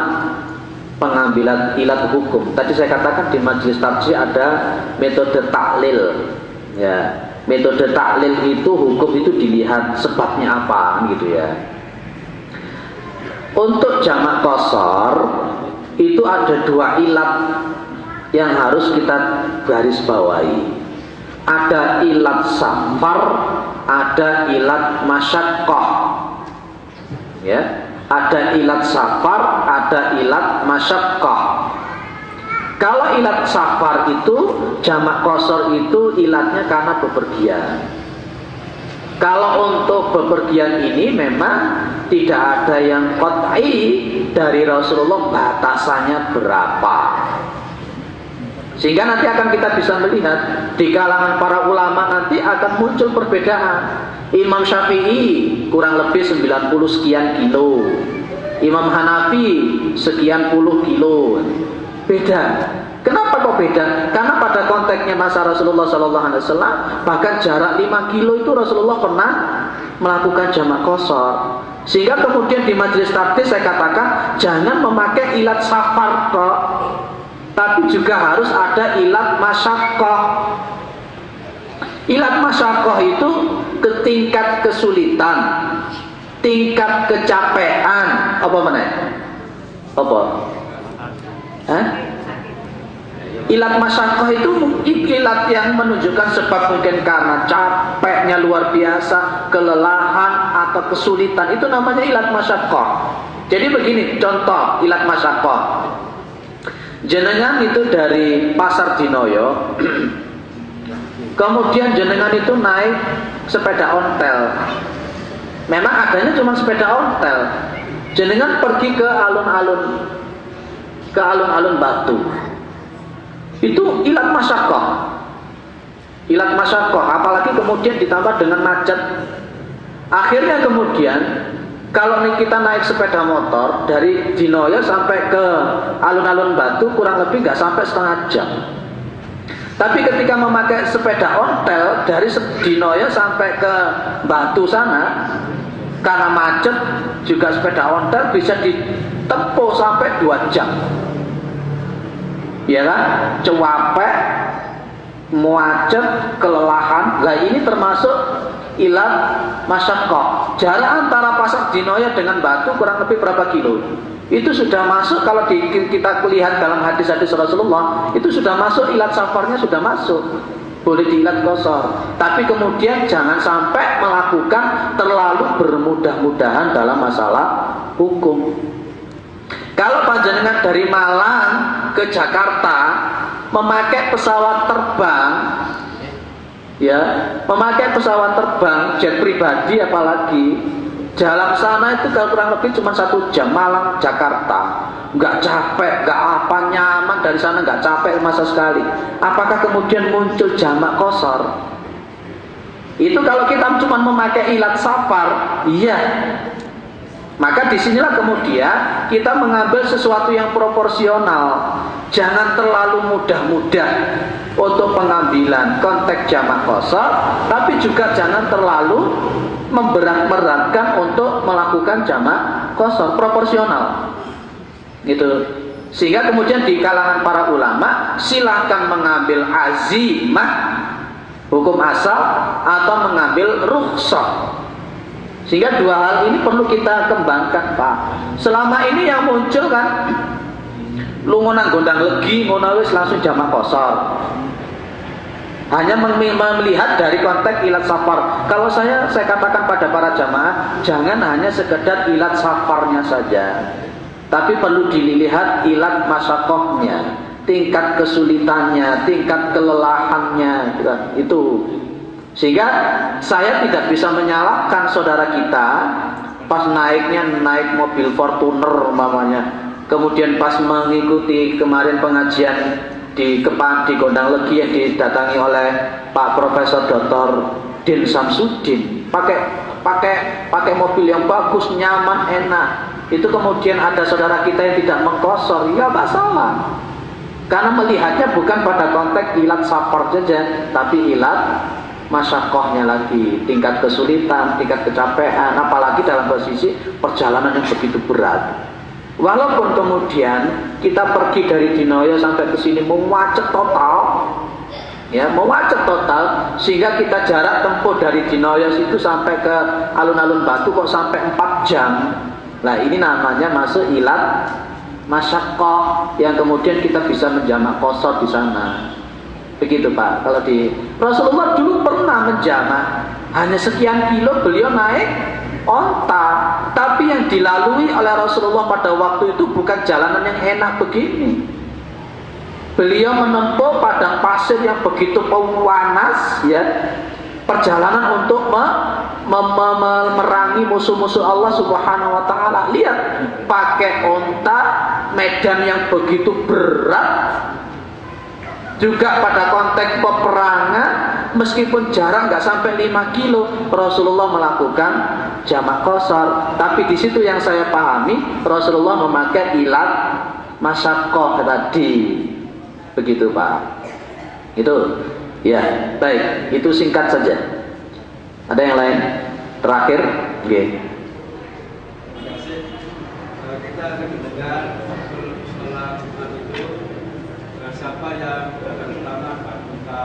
pengambilan ilat hukum. Tadi saya katakan di majelis tarjih ada metode taklil. Ya, metode taklil itu hukum itu dilihat sebabnya apa gitu ya. Untuk jamak qashar itu ada dua ilat yang harus kita garis bawahi. Ada ilat safar, ada ilat masyaqqah. Ya, ada ilat safar, ada ilat masyaqqah. Kalau ilat safar itu jamak qashar itu ilatnya karena bepergian. Kalau untuk bepergian ini memang tidak ada yang qat'i dari Rasulullah batasannya berapa. Sehingga nanti akan kita bisa melihat di kalangan para ulama nanti akan muncul perbedaan. Imam Syafi'i kurang lebih 90 sekian kilo, Imam Hanafi sekian puluh kilo. Beda. Kenapa kok beda? Karena pada konteksnya masa Rasulullah SAW, bahkan jarak 5 kilo itu Rasulullah pernah melakukan jamak qashar. Sehingga kemudian di majelis tarjih saya katakan jangan memakai ilat safar kok, tapi juga harus ada ilat masyaqqah. Ilat masyaqqah itu tingkat kesulitan, tingkat kecapean, apa mana? Apa? Hah? Ilat masyaqqah itu ilat yang menunjukkan sebab mungkin karena capeknya luar biasa, kelelahan atau kesulitan, itu namanya ilat masyaqqah. Jadi begini contoh ilat masyaqqah. Jenengan itu dari Pasar Dinoyo, kemudian jenengan itu naik sepeda ontel. Memang adanya cuma sepeda ontel. Jenengan pergi ke alun-alun Batu. Itu ilat masyaqqah. Ilat masyaqqah, apalagi kemudian ditambah dengan macet. Akhirnya kemudian kalau kita naik sepeda motor dari Dinoyo sampai ke alun-alun Batu kurang lebih nggak sampai setengah jam. Tapi ketika memakai sepeda ontel dari Dinoyo sampai ke Batu sana, karena macet juga sepeda ontel bisa ditempuh sampai 2 jam. Ya kan? Capek, macet, kelelahan. Lah ini termasuk ilat masyaqqah. Jarak antara Pasar Dinoyo dengan Batu kurang lebih berapa kilo? Itu sudah masuk, kalau kita lihat dalam hadis-hadis Rasulullah, itu sudah masuk, ilat safarnya sudah masuk. Boleh diilat qashar. Tapi kemudian jangan sampai melakukan terlalu bermudah-mudahan dalam masalah hukum. Kalau panjenengan dari Malang ke Jakarta memakai pesawat terbang, ya, memakai pesawat terbang jet pribadi apalagi, jalan sana itu kalau kurang lebih cuma 1 jam, Malang Jakarta, nggak capek, nggak apa, nyaman dari sana, nggak capek sama sekali. Apakah kemudian muncul jamak qashar? Itu kalau kita cuma memakai ilat safar, iya. Maka disinilah kemudian kita mengambil sesuatu yang proporsional. Jangan terlalu mudah-mudah untuk pengambilan konteks jamak qashar, tapi juga jangan terlalu memberat-beratkan untuk melakukan jamak qashar, proporsional. Gitu. Sehingga kemudian di kalangan para ulama silahkan mengambil azimah hukum asal atau mengambil rukhsah. Sehingga dua hal ini perlu kita kembangkan, Pak. Selama ini yang muncul kan lunga nang gondang legi ngono wis langsung jamak qashar. Hanya melihat dari konteks ilat safar. Kalau saya katakan pada para jamaah, jangan hanya sekedar ilat safarnya saja, tapi perlu dilihat ilat masyaqqahnya, tingkat kesulitannya, tingkat kelelahannya, itu. Sehingga saya tidak bisa menyalahkan saudara kita pas naik mobil Fortuner umpamanya, kemudian pas mengikuti kemarin pengajian di Gondang Legi yang didatangi oleh Pak Profesor Dr. Din Samsudin, pakai mobil yang bagus, nyaman, enak. itu kemudian ada saudara kita yang tidak mengkosor, ya masalah. Karena melihatnya bukan pada konteks ilat safar saja, tapi ilat masyakohnya lagi, tingkat kesulitan, tingkat kecapean, apalagi dalam posisi perjalanan yang begitu berat. Walaupun kemudian kita pergi dari Dinoyo sampai ke sini memacet total, ya memacet total, sehingga kita jarak tempuh dari Dinoyo itu sampai ke alun-alun Batu kok sampai 4 jam. Nah ini namanya masuk ilat masyakoh yang kemudian kita bisa menjamak qasar di sana. Begitu Pak. Kalau di Rasulullah dulu pernah menjamak hanya sekian kilo beliau naik onta, tapi yang dilalui oleh Rasulullah pada waktu itu bukan jalanan yang enak begini. Beliau menempuh padang pasir yang begitu panas, ya, perjalanan untuk memerangi musuh-musuh Allah Subhanahu wa taala. Lihat, pakai onta, medan yang begitu berat, juga pada konteks peperangan, meskipun jarak nggak sampai 5 kilo, Rasulullah melakukan jamak qasar. Tapi di situ yang saya pahami, Rasulullah memakai ilat masyaqqah tadi. Begitu Pak. Itu ya, baik, itu singkat saja. Ada yang lain? Terakhir, oke. Terima kasih. Kita akan mendengar setelah Jumat itu siapa yang akan pertama kita.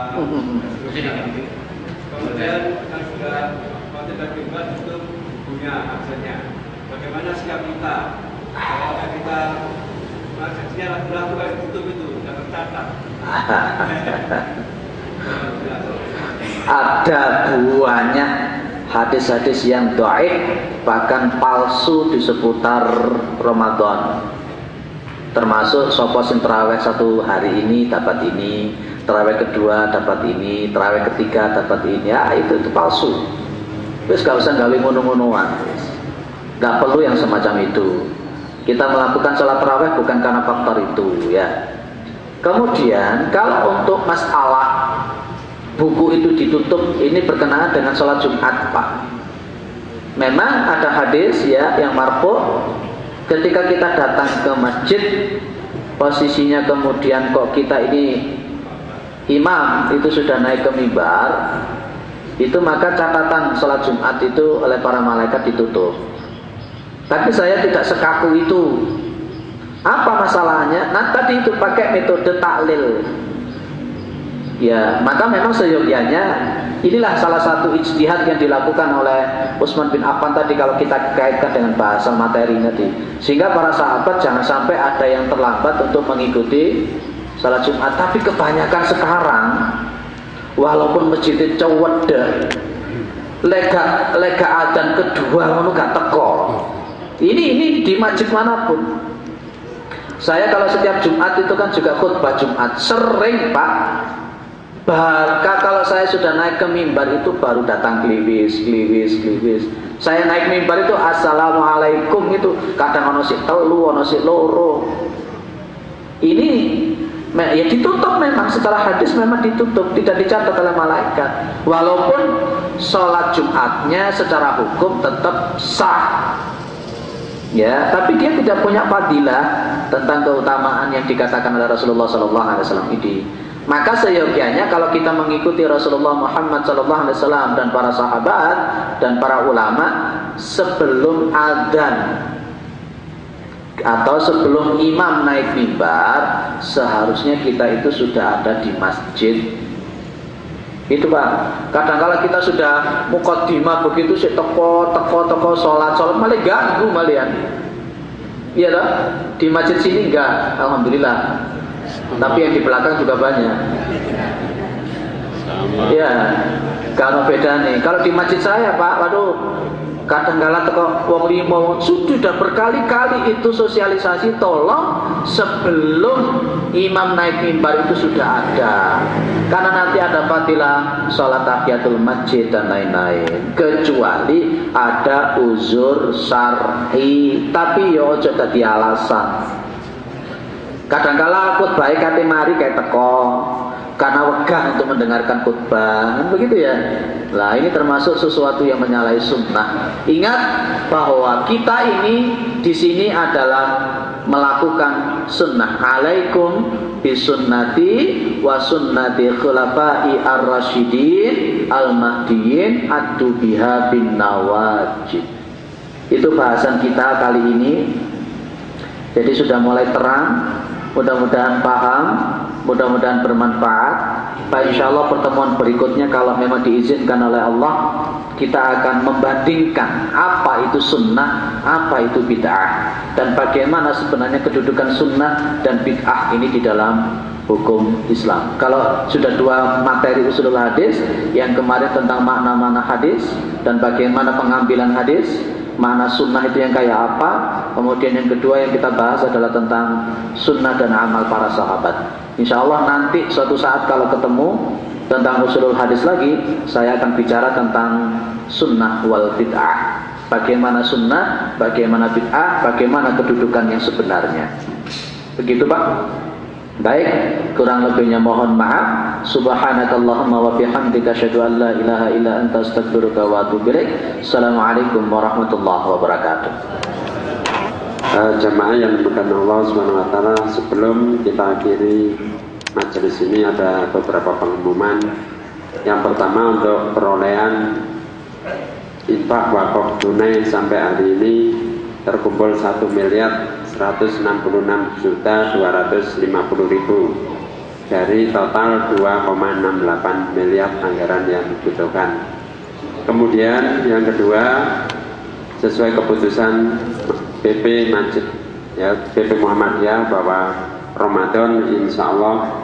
Kemudian kita sudah khotib dan khutbah itu punya aksennya. Bagaimana sikap kita? Kalau kita maksudnya lagu-lagu yang tutup itu sudah tercatat. Ada banyak hadis-hadis yang dhaif, bahkan palsu di seputar Ramadan. Termasuk sapa sing tarawih 1 hari ini dapat ini, tarawih kedua dapat ini, tarawih ketiga dapat ini. Ya itu palsu. Terus gak usah gawe ngono-ngonoan. Gak perlu yang semacam itu. Kita melakukan sholat tarawih bukan karena faktor itu, ya. Kemudian kalau untuk masalah buku itu ditutup, ini berkenaan dengan sholat Jumat Pak. Memang ada hadis ya yang marfu, ketika kita datang ke masjid, posisinya kemudian kok kita ini imam itu sudah naik ke mimbar, itu maka catatan sholat Jumat itu oleh para malaikat ditutup. Tapi saya tidak sekaku itu. Apa masalahnya? Nah tadi itu pakai metode taklil. Ya, maka memang seyogyanya inilah salah satu ijtihad yang dilakukan oleh Utsman bin Affan tadi kalau kita kaitkan dengan bahasa materi tadi. Sehingga para sahabat jangan sampai ada yang terlambat untuk mengikuti salat Jumat. Tapi kebanyakan sekarang walaupun masjidnya cewek lega adzan kedua ngono gak teko. Ini di masjid manapun. Saya kalau setiap Jumat itu kan juga khutbah Jumat. Sering Pak. Bahkan kalau saya sudah naik ke mimbar itu baru datang kliwis. Saya naik mimbar itu assalamualaikum itu kadang ono sik telu, ono sik loro. Ini ya ditutup memang setelah hadis memang ditutup, tidak dicatat oleh malaikat. Walaupun sholat Jumatnya secara hukum tetap sah. Ya, tapi dia tidak punya fadilah tentang keutamaan yang dikatakan oleh Rasulullah SAW ini. Maka seyogyanya kalau kita mengikuti Rasulullah Muhammad SAW dan para sahabat dan para ulama, sebelum adzan atau sebelum imam naik mimbar, seharusnya kita itu sudah ada di masjid. Itu Pak. Kadang-kala kita sudah muqaddimah begitu sih teko salat malah ganggu malian. Iya toh? Di masjid sini enggak, alhamdulillah. Tapi yang di belakang juga banyak. Sama. Iya. Kalau beda nih, kalau di masjid saya Pak, waduh, kadang-kala teko wong limo sudah berkali-kali itu sosialisasi, tolong sebelum imam naik mimbar itu sudah ada. Karena nanti ada fadilah sholat tahiyatul masjid dan lain-lain. Kecuali ada uzur syar'i, tapi yo ojo dadi alasan. Kadang-kala khutbah kate mari kayak teko, karena warga untuk mendengarkan khutbah, begitu ya. Nah, ini termasuk sesuatu yang menyalahi sunnah. Ingat bahwa kita ini di sini adalah melakukan sunnah. Alaikum bisunnati wa sunnati khulafai ar-rasyidin al-mahdiyyin addu biha bin nawajid. Itu bahasan kita kali ini. Jadi sudah mulai terang, mudah-mudahan paham, mudah-mudahan bermanfaat. Pak, insya Allah pertemuan berikutnya kalau memang diizinkan oleh Allah, kita akan membandingkan apa itu sunnah, apa itu bid'ah, dan bagaimana sebenarnya kedudukan sunnah dan bid'ah ini di dalam hukum Islam. Kalau sudah dua materi usulul hadis, yang kemarin tentang makna-makna hadis dan bagaimana pengambilan hadis, mana sunnah itu yang kayak apa. Kemudian yang kedua yang kita bahas adalah tentang sunnah dan amal para sahabat. Insya Allah nanti suatu saat kalau ketemu tentang usulul hadis lagi, saya akan bicara tentang sunnah wal bid'ah. Bagaimana sunnah, bagaimana bid'ah, bagaimana kedudukan yang sebenarnya. Begitu Pak? Baik, kurang lebihnya mohon maaf. Subhanakallahumma wa bihamdika asyhadu an la ilaha illa anta astaghfiruka wa atubu ilaik. Assalamualaikum warahmatullahi wabarakatuh. Jamaah yang dimuliakan Allah Subhanahu wa taala, sebelum kita akhiri majelis ini ada beberapa pengumuman. Yang pertama, untuk perolehan infak wakaf tunai sampai hari ini terkumpul 1.166.250.000 dari total 2,68 miliar anggaran yang dibutuhkan. Kemudian yang kedua, sesuai keputusan PP Masjid ya, PP Muhammadiyah bahwa Ramadan insya Allah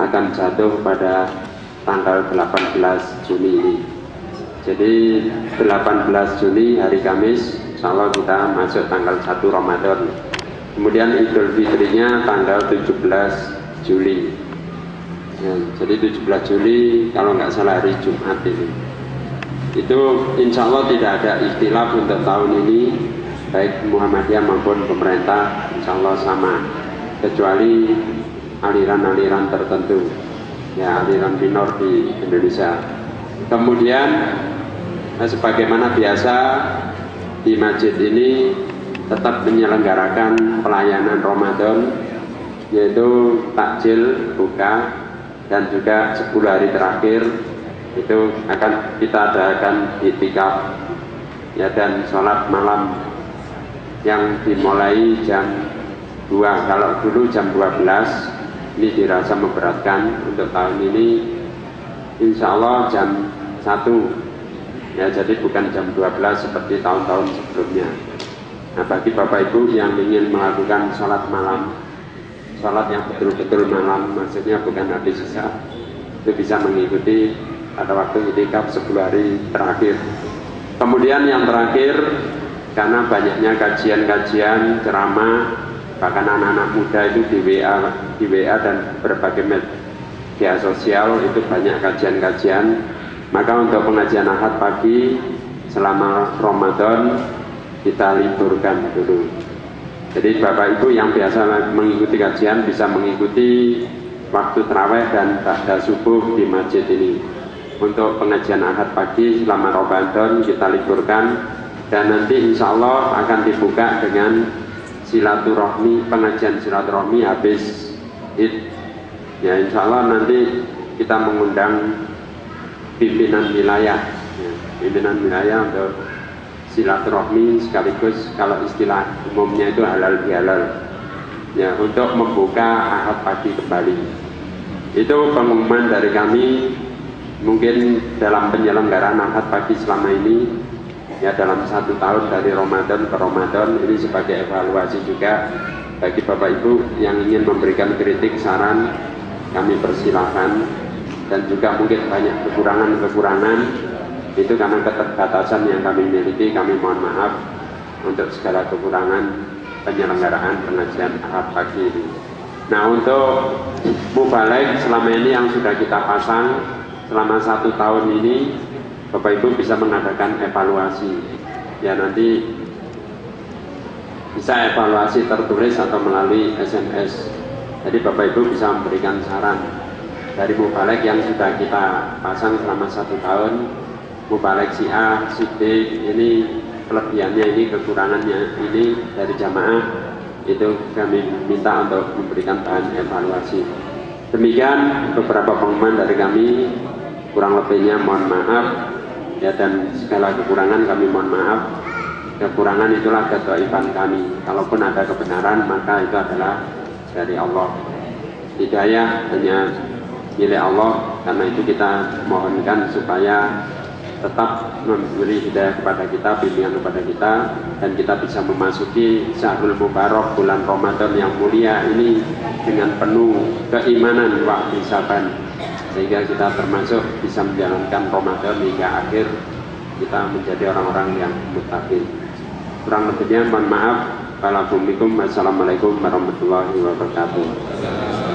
akan jatuh pada tanggal 18 Juni ini. Jadi 18 Juni hari Kamis, insya Allah kita masuk tanggal 1 Ramadan. Kemudian Idul Fitrinya tanggal 17 Juli ya, jadi 17 Juli kalau nggak salah hari Jumat ini. Itu insya Allah tidak ada ikhtilaf untuk tahun ini, baik Muhammadiyah maupun pemerintah insya Allah sama, kecuali aliran-aliran tertentu ya, aliran minor di Indonesia. Kemudian sebagaimana biasa di masjid ini tetap menyelenggarakan pelayanan Ramadan, yaitu takjil, buka, dan juga 10 hari terakhir itu akan kita adakan i'tikaf ya, dan sholat malam yang dimulai jam 2. Kalau dulu jam 12, ini dirasa memberatkan. Untuk tahun ini insya Allah jam 1 ya, jadi bukan jam 12 seperti tahun-tahun sebelumnya. Nah, bagi Bapak Ibu yang ingin melakukan sholat malam, sholat yang betul-betul malam, maksudnya bukan habis sisa, itu bisa mengikuti pada waktu i'tikaf 10 hari terakhir. Kemudian yang terakhir, karena banyaknya kajian-kajian, ceramah, bahkan anak-anak muda itu di WA dan berbagai media sosial itu banyak kajian-kajian. Maka untuk pengajian Ahad pagi selama Ramadan kita liburkan dulu. Jadi Bapak Ibu yang biasa mengikuti kajian bisa mengikuti waktu tarawih dan ba'da subuh di masjid ini. Untuk pengajian Ahad pagi selama Ramadan kita liburkan, dan nanti insya Allah akan dibuka dengan silaturahmi, pengajian silaturahmi habis Id. Ya, insya Allah nanti kita mengundang pimpinan wilayah ya, pimpinan wilayah untuk silaturahmi sekaligus kalau istilah umumnya itu halal bihalal ya, untuk membuka Ahad pagi kembali. Itu pengumuman dari kami. Mungkin dalam penyelenggaraan Ahad pagi selama ini ya, dalam 1 tahun dari Ramadan ke Ramadan ini sebagai evaluasi juga bagi Bapak Ibu yang ingin memberikan kritik, saran, kami persilahkan. Dan juga mungkin banyak kekurangan-kekurangan, itu karena keterbatasan yang kami miliki, kami mohon maaf untuk segala kekurangan penyelenggaraan pengajian Ahad pagi ini. Nah, untuk mubalaghah selama ini yang sudah kita pasang selama 1 tahun ini, Bapak Ibu bisa mengadakan evaluasi ya, nanti bisa evaluasi tertulis atau melalui SMS. Jadi Bapak Ibu bisa memberikan saran dari mubalek yang sudah kita pasang selama 1 tahun, mubalek si A, si B, ini kelebihannya ini, kekurangannya ini dari jamaah, itu kami minta untuk memberikan bahan evaluasi. Demikian beberapa pengumuman dari kami, kurang lebihnya mohon maaf ya, dan segala kekurangan kami mohon maaf. Kekurangan itulah kedoifan kami. Kalaupun ada kebenaran maka itu adalah dari Allah. Hidayah hanya milik Allah, karena itu kita mohonkan supaya tetap memberi hidayah kepada kita, bimbingan kepada kita, dan kita bisa memasuki Syahrul Mubarak, bulan Ramadan yang mulia ini dengan penuh keimanan wa ihtisaban, sehingga kita termasuk bisa menjalankan Ramadan hingga akhir, kita menjadi orang-orang yang muttaqin. Kurang lebihnya mohon maaf. Assalamualaikum warahmatullahi wabarakatuh.